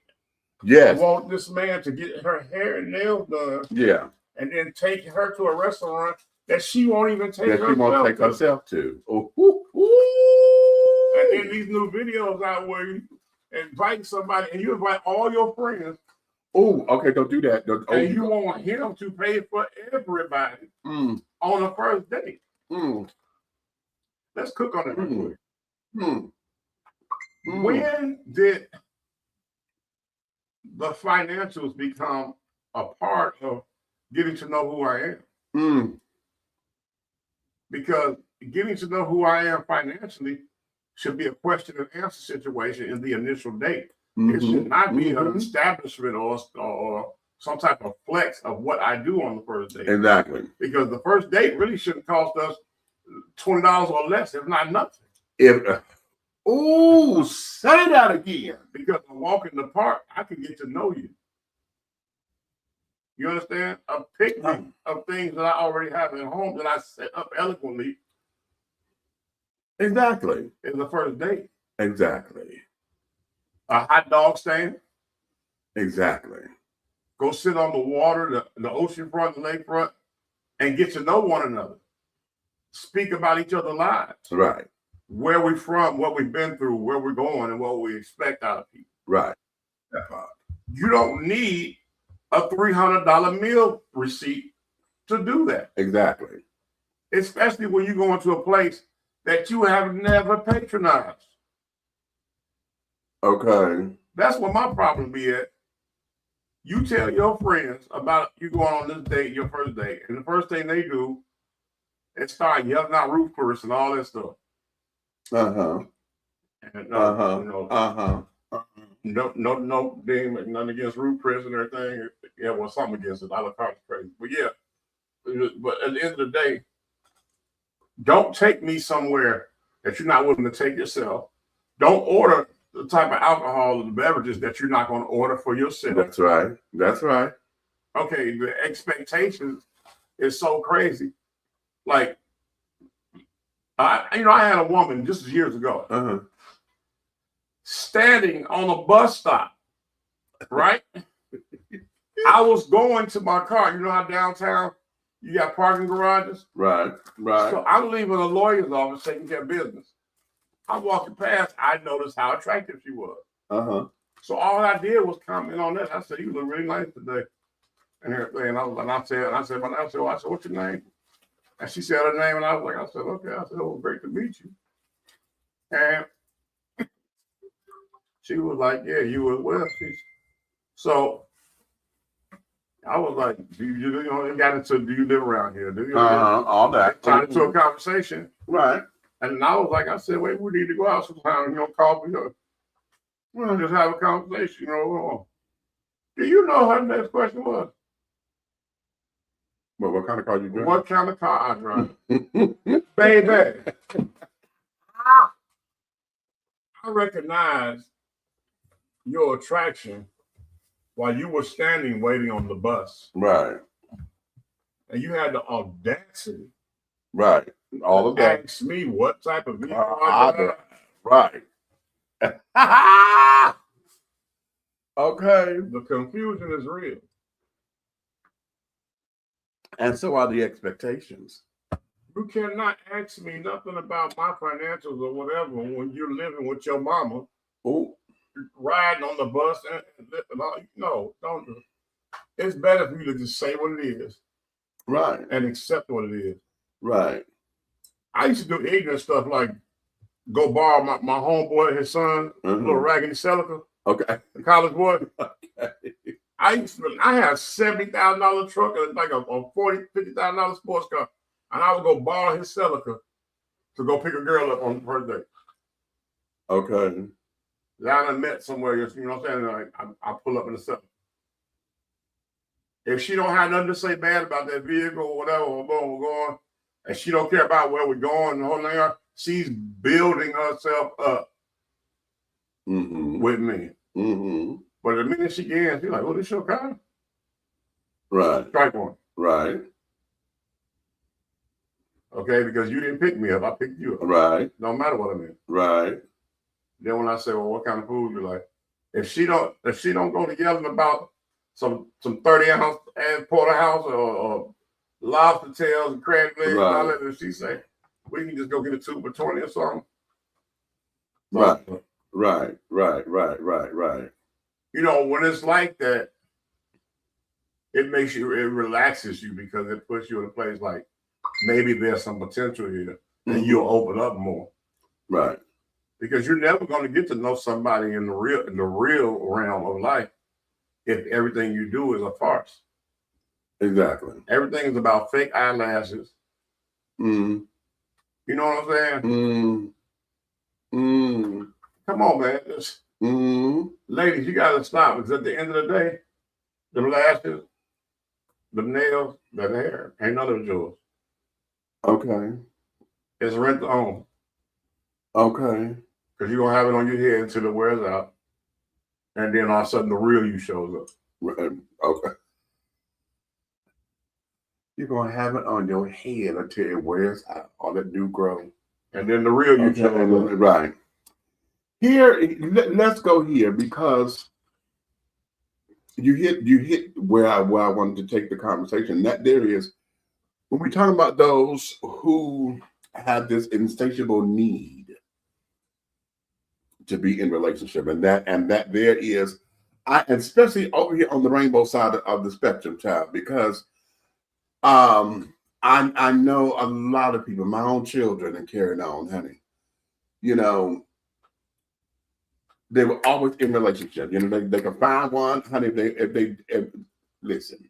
Yes. Want this man to get her hair and nails done. Yeah. And then take her to a restaurant that she won't even take herself to. She won't take herself to. And then these new videos out where you invite somebody and you invite all your friends. Oh, okay, don't do that. And you want him to pay for everybody on the first date. Let's cook on it real quick. When did the financials become a part of getting to know who I am? Because getting to know who I am financially should be a question and answer situation in the initial date. It should not be an establishment or some type of flex of what I do on the first date. Exactly. Because the first date really shouldn't cost us $20 or less, if not nothing. Say that again. Because a walk in the park, I can get to know you. You understand? A picnic of things that I already have at home that I set up eloquently. Exactly. Is the first date. Exactly. A hot dog stand. Exactly. Go sit on the water, the ocean front, the lakefront, and get to know one another. Speak about each other's lives. Right. Where we're from, what we've been through, where we're going, and what we expect out of people. Right. You don't need a $300 meal receipt to do that. Exactly. Especially when you go into a place that you have never patronized. Okay. That's what my problem be at. You tell your friends about you going on this date, your first date, and the first thing they do is start yelling out Ruth Chris and all that stuff. No, damn, nothing against Ruth Chris and everything. Yeah, well, something against it. I look crazy, but yeah. But at the end of the day, don't take me somewhere that you're not willing to take yourself. Don't order the type of alcohol or the beverages that you're not going to order for yourself. That's right. That's right. Okay, the expectations is so crazy. Like, I had a woman just years ago standing on a bus stop, right? I was going to my car. You know how downtown You got parking garages? Right, right. So I'm leaving a lawyer's office taking care of business. I'm walking past, I noticed how attractive she was. Uh-huh. So all I did was comment on that. I said, "You look really nice today." And everything. And I said, "What's your name?" And she said her name, and I said, "Okay." I said, "Oh, great to meet you." And she was like, "Yeah, you as well." So I was like, "Do you live around here? Do you?" All that. Got into a conversation. Right. And I was like, I said, "Wait, we need to go out sometime, call me. We'll just have a conversation, Do you know her next question was? Well, what kind of car you drive? What kind of car I drive? Baby. I recognized your attraction while you were standing waiting on the bus. Right. And you had the audacity. Right. All of that. Ask me what type of vehicle I drive. Right. Okay. The confusion is real. And so are the expectations. You cannot ask me nothing about my financials or whatever when you're living with your mama, riding on the bus. No, don't do it. It's better for you to just say what it is. Right. And accept what it is. Right. I used to do ignorant stuff like go borrow my homeboy, his son, little raggedy Celica. Okay. The college boy. Okay. I had a $70,000 truck and like a $50,000 sports car. And I would go borrow his Celica to go pick a girl up on the first day. Okay. Down and met somewhere, you know what I'm saying? Like, I pull up in the Celica. If she don't have nothing to say bad about that vehicle or whatever, we're going, and she don't care about where we're going, the whole thing, she's building herself up with me. But the minute she gets, she's like, "Oh, this your car?" Right. Strike one. Right. Okay, because you didn't pick me up, I picked you up. Right. No matter what I mean. Right. Then when I say, "Well, what kind of food you like?" If she don't go to yelling about some 30-ounce porterhouse or lobster tails and crab legs, and all that, if she say, "We can just go get a 2 for $20 or something." Right. When it's like that, it relaxes you because it puts you in a place like maybe there's some potential here and you'll open up more. Right. Because you're never going to get to know somebody in the real realm of life if everything you do is a farce. Exactly. Everything is about fake eyelashes. You know what I'm saying? Come on, man. Ladies, you got to stop because at the end of the day, the lashes, the nails, the hair, ain't none of it yours. Okay. It's rent to own. Okay. Because you're going to have it on your head until it wears out. And then all of a sudden the real you shows up. Right. Okay. You're going to have it on your head until it wears out, all that new growth. And then the real you shows up. Right. Here, let's go here because you hit where I wanted to take the conversation. That there is, when we talk about those who have this insatiable need to be in relationship, and that there is, especially over here on the rainbow side of the spectrum, child, because I know a lot of people, my own children, and carrying on, honey. They were always in relationship. They can find one, honey. If listen,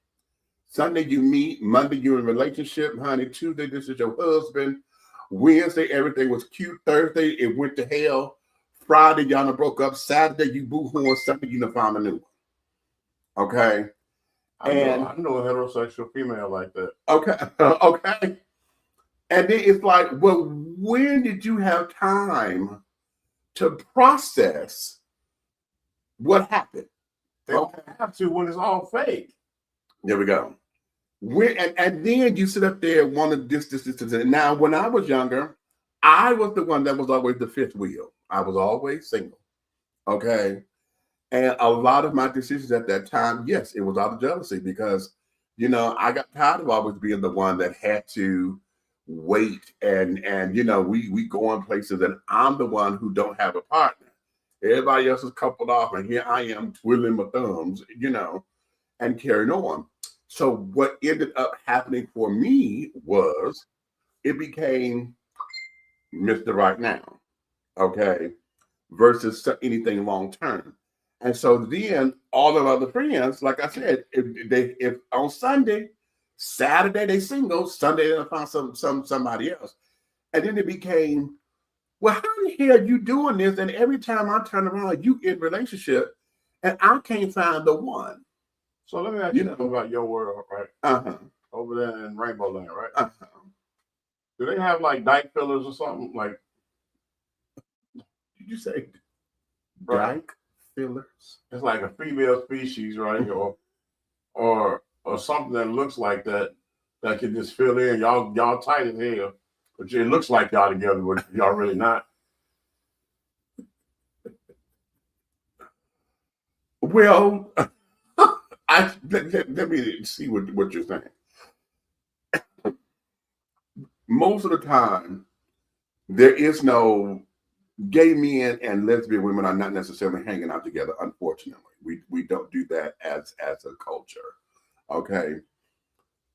Sunday you meet, Monday you're in relationship, honey. Tuesday this is your husband. Wednesday everything was cute. Thursday it went to hell. Friday y'all broke up. Saturday you boo-hoo, and Sunday you found a new one. Okay. I know a heterosexual female like that. Okay. Okay. And then it's like, well, when did you have time to process what happened? They don't have to when it's all fake. There we go. And then you sit up there and want to this. Now, when I was younger, I was the one that was always the fifth wheel. I was always single. Okay. And a lot of my decisions at that time, yes, it was out of jealousy because You know, I got tired of always being the one that had to wait and you know, we go on places and I'm the one who don't have a partner. Everybody else is coupled off, and here I am twiddling my thumbs, you know, and carrying on. So what ended up happening for me was it became Mr. Right Now, okay, versus anything long term. And so then all of other friends, like I said, if on Sunday, Saturday they single, Sunday they'll find somebody else. And then it became, well, how the hell you doing this? And every time I turn around, you in relationship, and I can't find the one. So let me ask you about your world, right? Uh-huh. Over there in Rainbow Land, right? Uh-huh. Do they have like dyke fillers or something? Like, did you say dyke fillers? It's like a female species, right? Or something that looks like that can just fill in. Y'all tight as hell, but it looks like y'all together, but y'all really not. Well, let me see what you're saying. Most of the time, there is no gay men and lesbian women are not necessarily hanging out together. Unfortunately, we don't do that as a culture. Okay,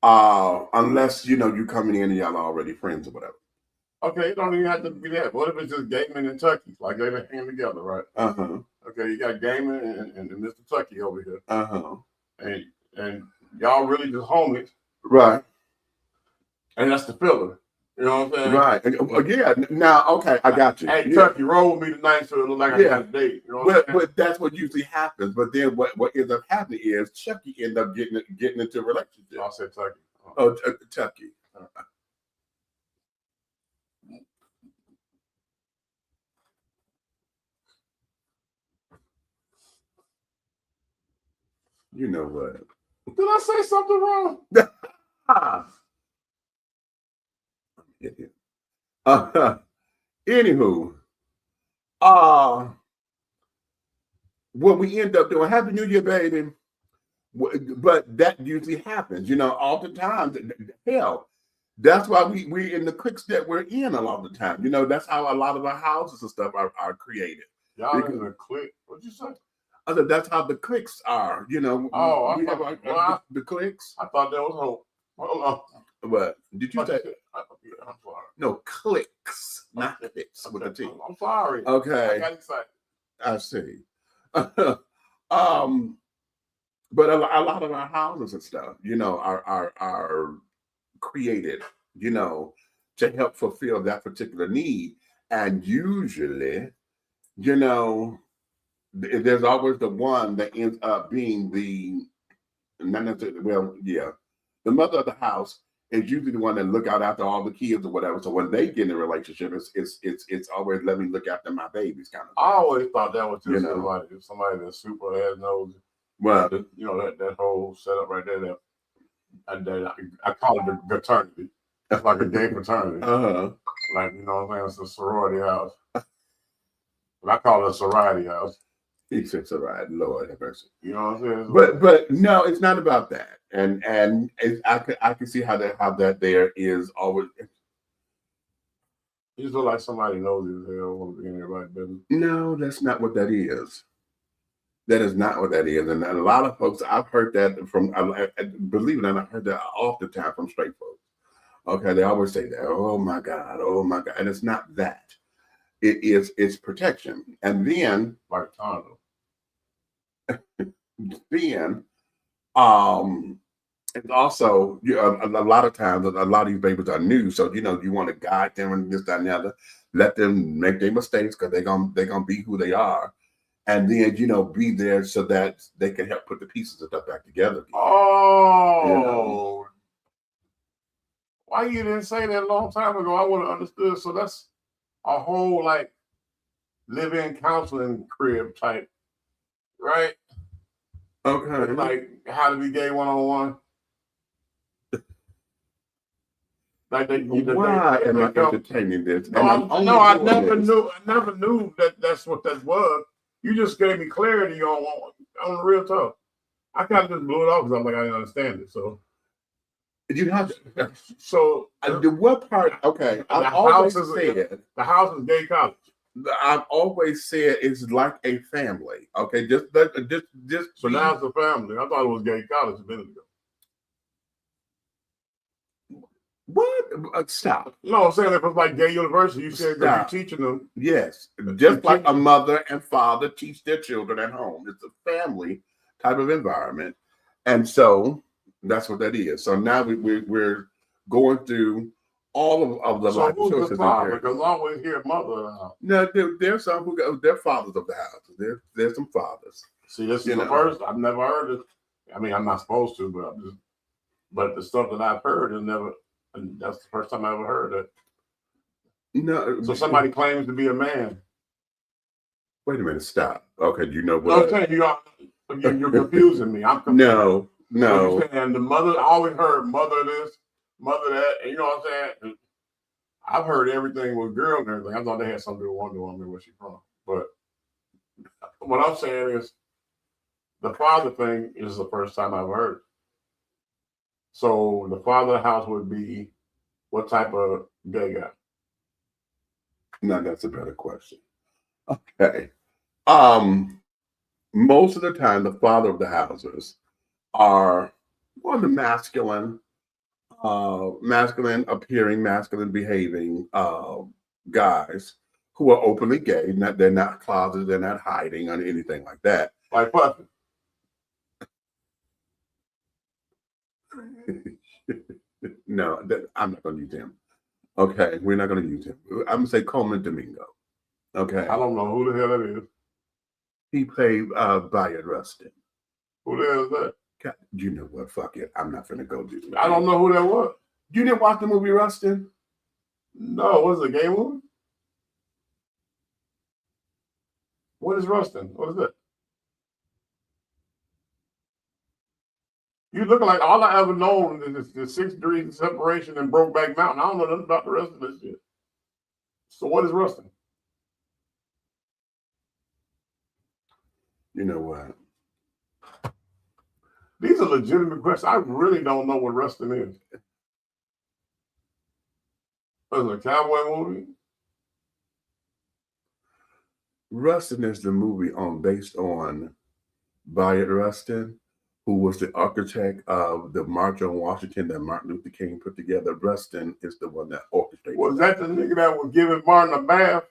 unless you know you coming in and y'all are already friends or whatever. Okay, you don't even have to be that. What if it's just gay men and Tucky, like they been hanging together, right? Uh-huh. Okay, you got gay men and Mr. Tucky over here. Uh-huh. And y'all really just homies, right? And that's the filler. You know what I'm saying? Right. Yeah. Now, okay, I got you. Hey, Tucky, roll with me tonight so it look like I got a date. You know what I'm saying? But that's what usually happens. But then what ends up happening is Chucky end up getting into a relationship. I said Tucky. Oh, Chucky. You know what? Did I say something wrong? Anywho, what we end up doing, Happy New Year, baby. But that usually happens, you know, oftentimes. Hell, that's why we're in the cliques that we're in a lot of the time. You know, that's how a lot of our houses and stuff are created. Y'all in a clique? What'd you say? I said that's how the cliques are, you know. Oh, we have the cliques. I thought that was hope. Hold on. What did you say? I'm sorry. No, cliques, not cliques with a T. I'm sorry. Okay. I got excited. I see. But a lot of our houses and stuff, you know, are created, you know, to help fulfill that particular need. And usually, you know, there's always the one that ends up being not necessarily, well, yeah, the mother of the house is usually the one that look out after all the kids or whatever. So when they get in a relationship, it's always let me look after my babies kind of thing. I always thought that was just somebody that's super ass nosy. Well, you know, that whole setup right there. I call it the fraternity. It's like a gay fraternity. Like, you know what I'm saying? It's a sorority house. But I call it a sorority house. He said sorority, Lord have mercy. You know what I'm saying? But no, it's not about that. And I can see how that there is always. You just look like somebody knows you as hell, want to be in everybody's business. No, that's not what that is. That is not what that is. And a lot of folks, I've heard that from, believe it or not, I've heard that all the time from straight folks. Okay, they always say that, oh my God. And it's not that. It's protection. And then, like a condom. Then, it's also, a lot of times, a lot of these babies are new. So, you know, you want to guide them and this, that, and the other. Let them make their mistakes because they're gonna be who they are. And then, you know, be there so that they can help put the pieces of stuff back together again. Oh, you know? Why you didn't say that a long time ago? I would have understood. So that's a whole like live-in counseling crib type, right? Okay. Like how to be gay 101. Like why am I entertaining this? No, I never knew that's what that was. You just gave me clarity on the real talk. I kind of just blew it off because I'm like, I didn't understand it. So You have to, So the what part? Okay, the I've always house is said. the house is gay college. I've always said it's like a family. Okay, just So now it's a family. I thought it was gay college a minute ago. what? Stop. No, I'm saying if it's like gay university, you said that Stop. you're teaching them. Yes, just like a mother and father teach their children at home. It's a family type of environment, and so that's what that is. So now we're going through all of the So life who's choices the and father? characters. Because I always hear mother. No, there's some who go, they're fathers of the house. There's some fathers. See, this is You the know. first. I've never heard it. I mean, I'm not supposed to, but but the stuff that I've heard is never. And that's the first time I ever heard it. No. So somebody claims to be a man. Wait a minute. Stop. Okay. You know No, I'm what? saying you're confusing me. I'm confused. No. So and the mother, I always heard mother this, mother that. And you know what I'm saying? I've heard everything with girl and everything. I thought they had something to do with Wonder Woman, where she's from. But what I'm saying is the father thing is the first time I've heard it. So the father of the house would be what type of gay guy? No, that's a better question. Okay. Most of the time, the father of the houses are more the masculine appearing, masculine behaving guys who are openly gay. They're not closeted, they're not hiding or anything like that. Like Puffy. No, I'm not going to use him. Okay, we're not going to use him. I'm going to say Coleman Domingo. Okay. I don't know who the hell that is. He played Bayard Rustin. Who the hell is that? God, you know what? Fuck it. I'm not going to go do it. I don't know who that was. You didn't watch the movie Rustin? No, was it a gay movie? What is Rustin? What is that? You look like all I ever known is the 6 degrees of separation and Brokeback Mountain. I don't know nothing about the rest of this shit. So what is Rustin? You know what? These are legitimate questions. I really don't know what Rustin is. Was it a cowboy movie? Rustin is the movie based on Bayard Rustin, who was the architect of the March on Washington that Martin Luther King put together. Rustin is the one that orchestrated. Was that the nigga that was giving Martin a bath?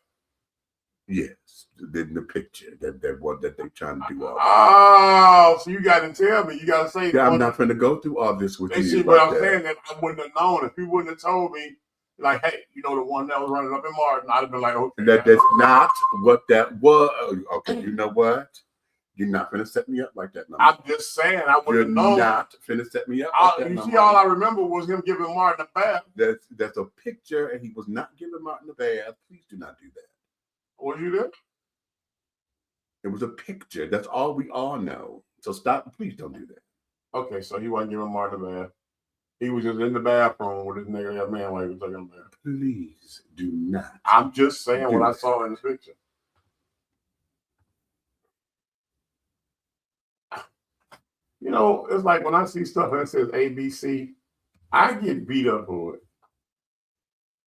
Yes, the picture that what that they trying to do all. Oh, so you got to tell me. You got to say. Yeah, I'm not going to go through all this with you. you. See, but I'm saying that I wouldn't have known if you wouldn't have told me. Like, hey, you know the one that was running up in Martin, I'd have been like, okay. That's not what that was. Okay, you know what? You're not going to set me up like that. I'm just saying, I would have known. You're not going to set me up like that. You see, all I remember was him giving Martin a bath. That's a picture, and he was not giving Martin a bath. Please do not do that. Was you there? It was a picture. That's all we all know. So stop. Please don't do that. Okay, so he wasn't giving Martin a bath. He was just in the bathroom with this nigga, that man, while he was taking a bath. Please do not. I'm just saying what I saw in the picture. You know, it's like when I see stuff that says ABC, I get beat up for it.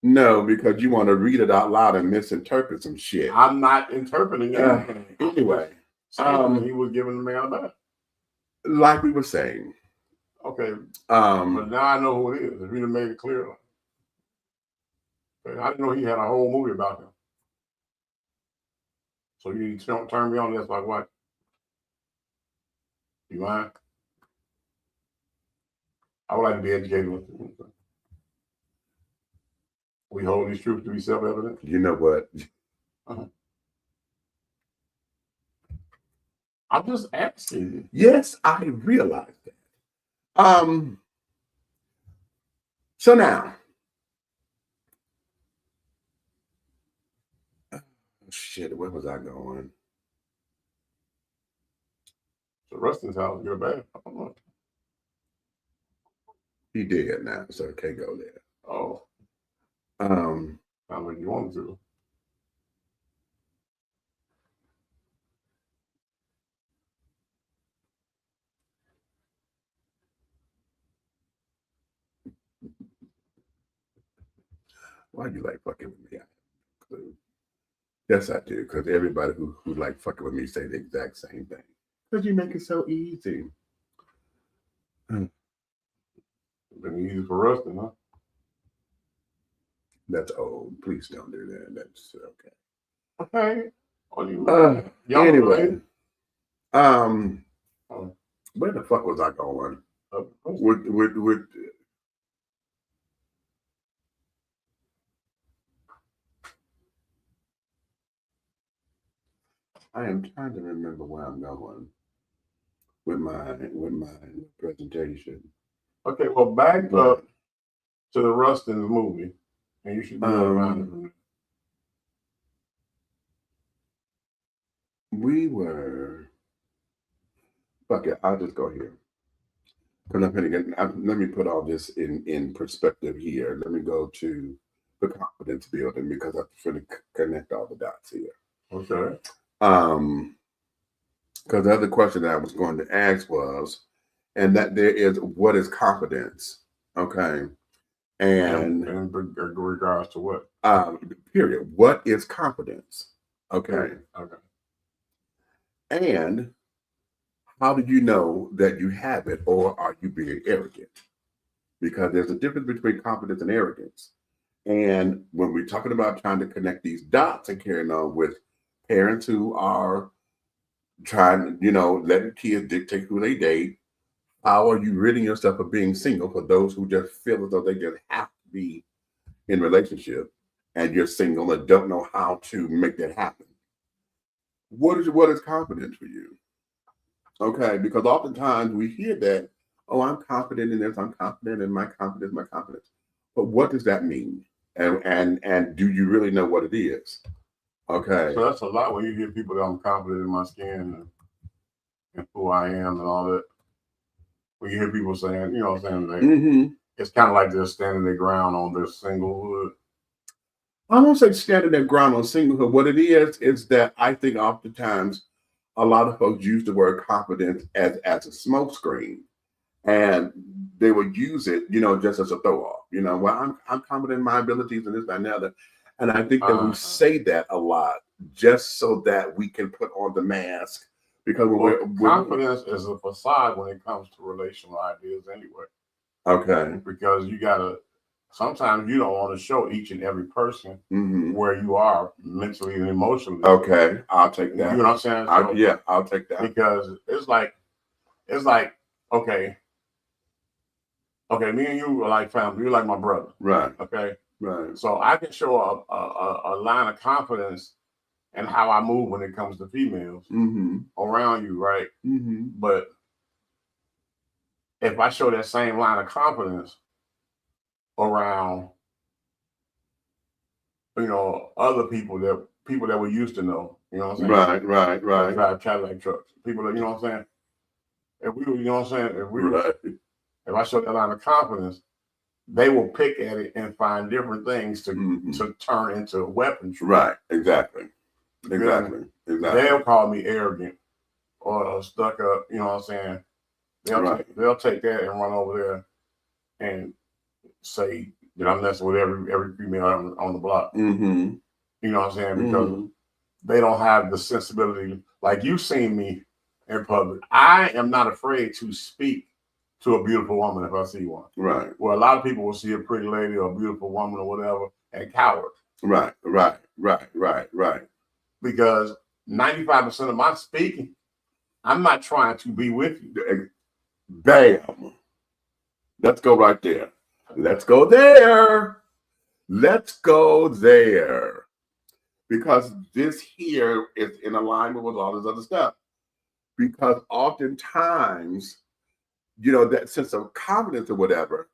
No, because you want to read it out loud and misinterpret some shit. I'm not interpreting anything. Anyway, he was giving the man a bath. Like we were saying. Okay. But now I know who it is. If you'd have made it clear. I didn't know he had a whole movie about him. So you don't turn me on this like what? You mind? I would like to be educated with it. We hold these truths to be self-evident. You know what? I'm just asking. Yes, I realize that. So now, shit, where was I going? So Rustin's house, get a bath. I don't know. He did now, so I can't go there. Oh. I mean, you want to. Why you like fucking with me? I have no clue. Yes, I do, because everybody who like fucking with me say the exact same thing. Because you make it so easy. Been easy for Rustin, huh? That's old. Please don't do that. That's okay. Okay. Anyway, Oh. where the fuck was I going? I am trying to remember where I'm going with my presentation. Okay, well, back up to the Rustin movie, and you should be around. We were. Fuck it, I'll just go here. Because let me put all this in perspective here. Let me go to the confidence building because I'm trying to connect all the dots here. Okay. Because the other question that I was going to ask was, and that there is, what is confidence? Okay. And in regards to what? Period. What is confidence? Okay. Okay. And how do you know that you have it, or are you being arrogant? Because there's a difference between confidence and arrogance. And when we're talking about trying to connect these dots and carrying on with parents who are trying, letting kids dictate who they date, how are you ridding yourself of being single for those who just feel as though they just have to be in relationship and you're single and don't know how to make that happen? What is confidence for you? Okay, because oftentimes we hear that, oh, I'm confident in this, I'm confident in my confidence. But what does that mean? And do you really know what it is? Okay. So that's a lot when you hear people that I'm confident in my skin and who I am and all that. When you hear people saying, it's kind of like they're standing their ground on their singlehood. I won't say standing their ground on singlehood. What it is that I think oftentimes a lot of folks use the word confidence as a smokescreen, and they would use it, just as a throw off. Well, I'm confident in my abilities and this, that, and the other. And I think that we say that a lot just so that we can put on the mask. Because confidence is a facade when it comes to relational ideas anyway. Okay. Because sometimes you don't want to show each and every person where you are mentally and emotionally. Okay, I'll take that. You know what I'm saying? I'll take that. Because it's like, okay, me and you are like family. You're like my brother. Right. Okay. Right. So I can show a line of confidence in how I move when it comes to females around you, right? But if I show that same line of confidence around, other people that we used to know, you know what I'm saying? Right. Drive Cadillac trucks. People that, you know what I'm saying? If we, you know what I'm saying? If I show that line of confidence, they will pick at it and find different things to turn into weaponry. Right. Exactly. They'll call me arrogant or stuck up. You know what I'm saying? They'll take that and run over there and say that I'm messing with every female on the block. You know what I'm saying? Because they don't have the sensibility like you've seen me in public. I am not afraid to speak to a beautiful woman if I see one. Right. Well, a lot of people will see a pretty lady or a beautiful woman or whatever and cower. Right. Because 95% of my speaking, I'm not trying to be with you. Bam. Let's go right there. Let's go there. Because this here is in alignment with all this other stuff. Because oftentimes, that sense of confidence or whatever,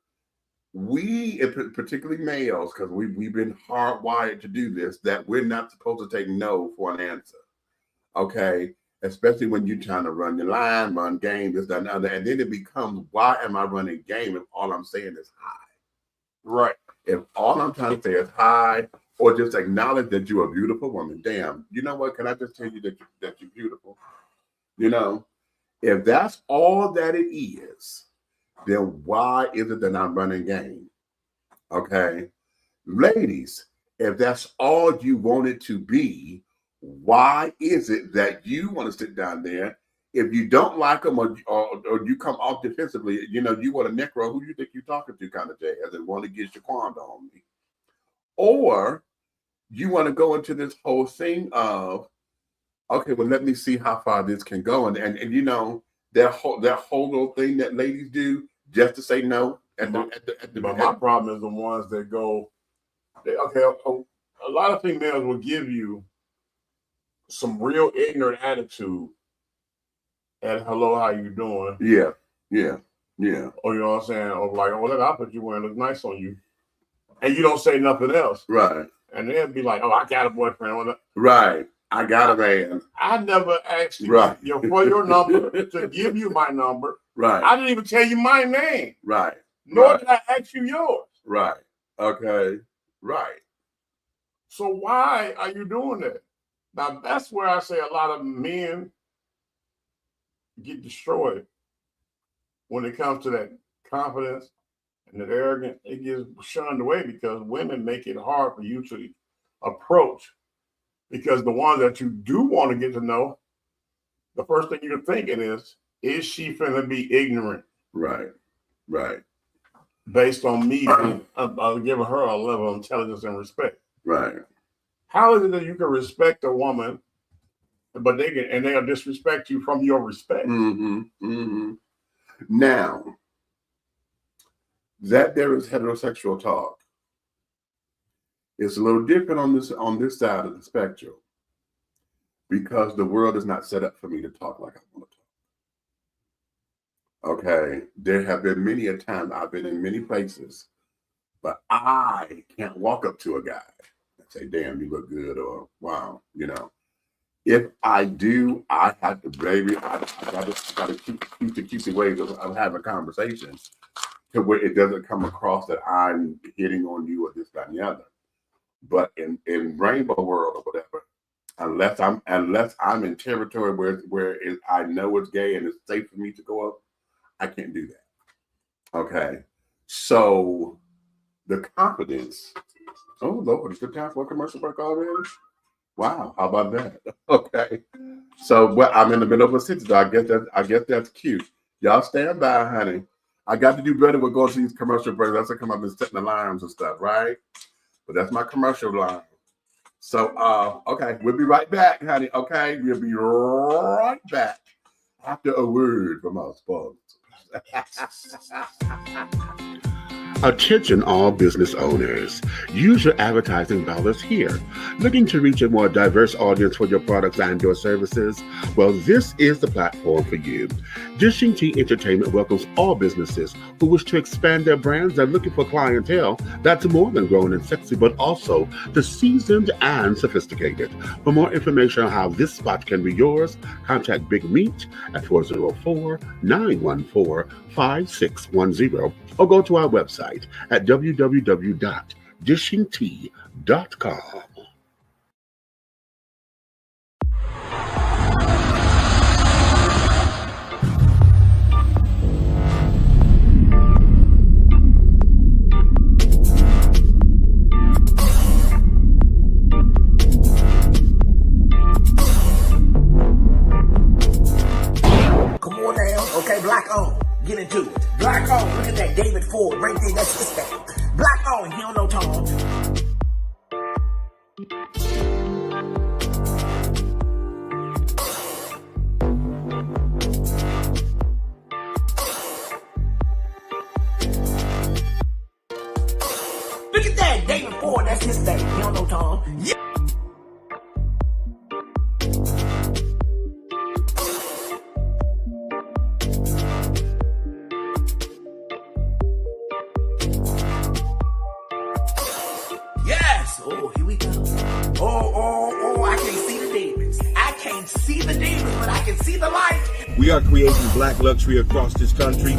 we, particularly males, because we've been hardwired to do this, that we're not supposed to take no for an answer. Okay? Especially when you're trying to run the line, run game, this, that, and other. And then it becomes, why am I running game if all I'm saying is hi? Right. If all I'm trying to say is hi, or just acknowledge that you're a beautiful woman, damn, you know what? Can I just tell you that you're beautiful? If that's all that it is, then why is it that I'm running game? Okay. Ladies, if that's all you want it to be, why is it that you want to sit down there? If you don't like them or you come off defensively, you know, you want a necro, who you think you're talking to kind of jazz and want to get your quanda on me. Or you want to go into this whole thing of, okay, well, let me see how far this can go. And you know, that whole little thing that ladies do just to say no. But my problem is the ones that go, a lot of females will give you some real ignorant attitude and hello, how you doing? Yeah. Or you know what I'm saying? Or like, oh, that outfit you wearing looks nice on you. And you don't say nothing else. Right. And they'll be like, oh, I got a boyfriend. Right. I got a man. I never asked you for your number to give you my number. Right. I didn't even tell you my name. Right. Nor did I ask you yours. Right. Okay. Right. So why are you doing that? Now, that's where I say a lot of men get destroyed when it comes to that confidence and that arrogance. It gets shunned away because women make it hard for you to approach, because the ones that you do want to get to know, the first thing you're thinking is she finna be ignorant? Right. Based on me giving her a level of intelligence and respect. Right. How is it that you can respect a woman, but they'll disrespect you from your respect? Now, that there is heterosexual talk. It's a little different on this side of the spectrum, because the world is not set up for me to talk like I want to talk. Okay, there have been many a time I've been in many places, but I can't walk up to a guy and say, damn, you look good, or wow, you know. If I do, I have to, baby, I gotta keep the cutesy ways of having conversations to where it doesn't come across that I'm hitting on you or this, that, and the other. But in rainbow world or whatever, unless I'm in territory where I know it's gay and it's safe for me to go up, I can't do that. Okay, so the confidence. Oh Lord, it's good time for a commercial break already. Wow, how about that? Okay, so I'm in the middle of a sentence. I guess that's cute. Y'all stand by, honey. I got to do better with going to these commercial breaks. That's to come up and setting alarms and stuff, right? But that's my commercial line. So, okay, we'll be right back, honey. Okay, we'll be right back after a word from our sponsors. Attention all business owners. Use your advertising dollars here. Looking to reach a more diverse audience for your products and your services? Well, this is the platform for you. Dishing Tea Entertainment welcomes all businesses who wish to expand their brands and looking for clientele that's more than grown and sexy, but also the seasoned and sophisticated. For more information on how this spot can be yours, contact Big Meat at 404-914-5610 or go to our website at www.dishingtea.com. Come on now. Okay, black on. Get into it. Black on. Look at that David Ford right there. That's his thing. Black on. He don't know Tom. Look at that David Ford. That's his thing. He don't know Tom. Yeah. Oh, here we go. Oh, I can't see the demons. I can't see the demons, but I can see the light. We are creating black luxury across this country.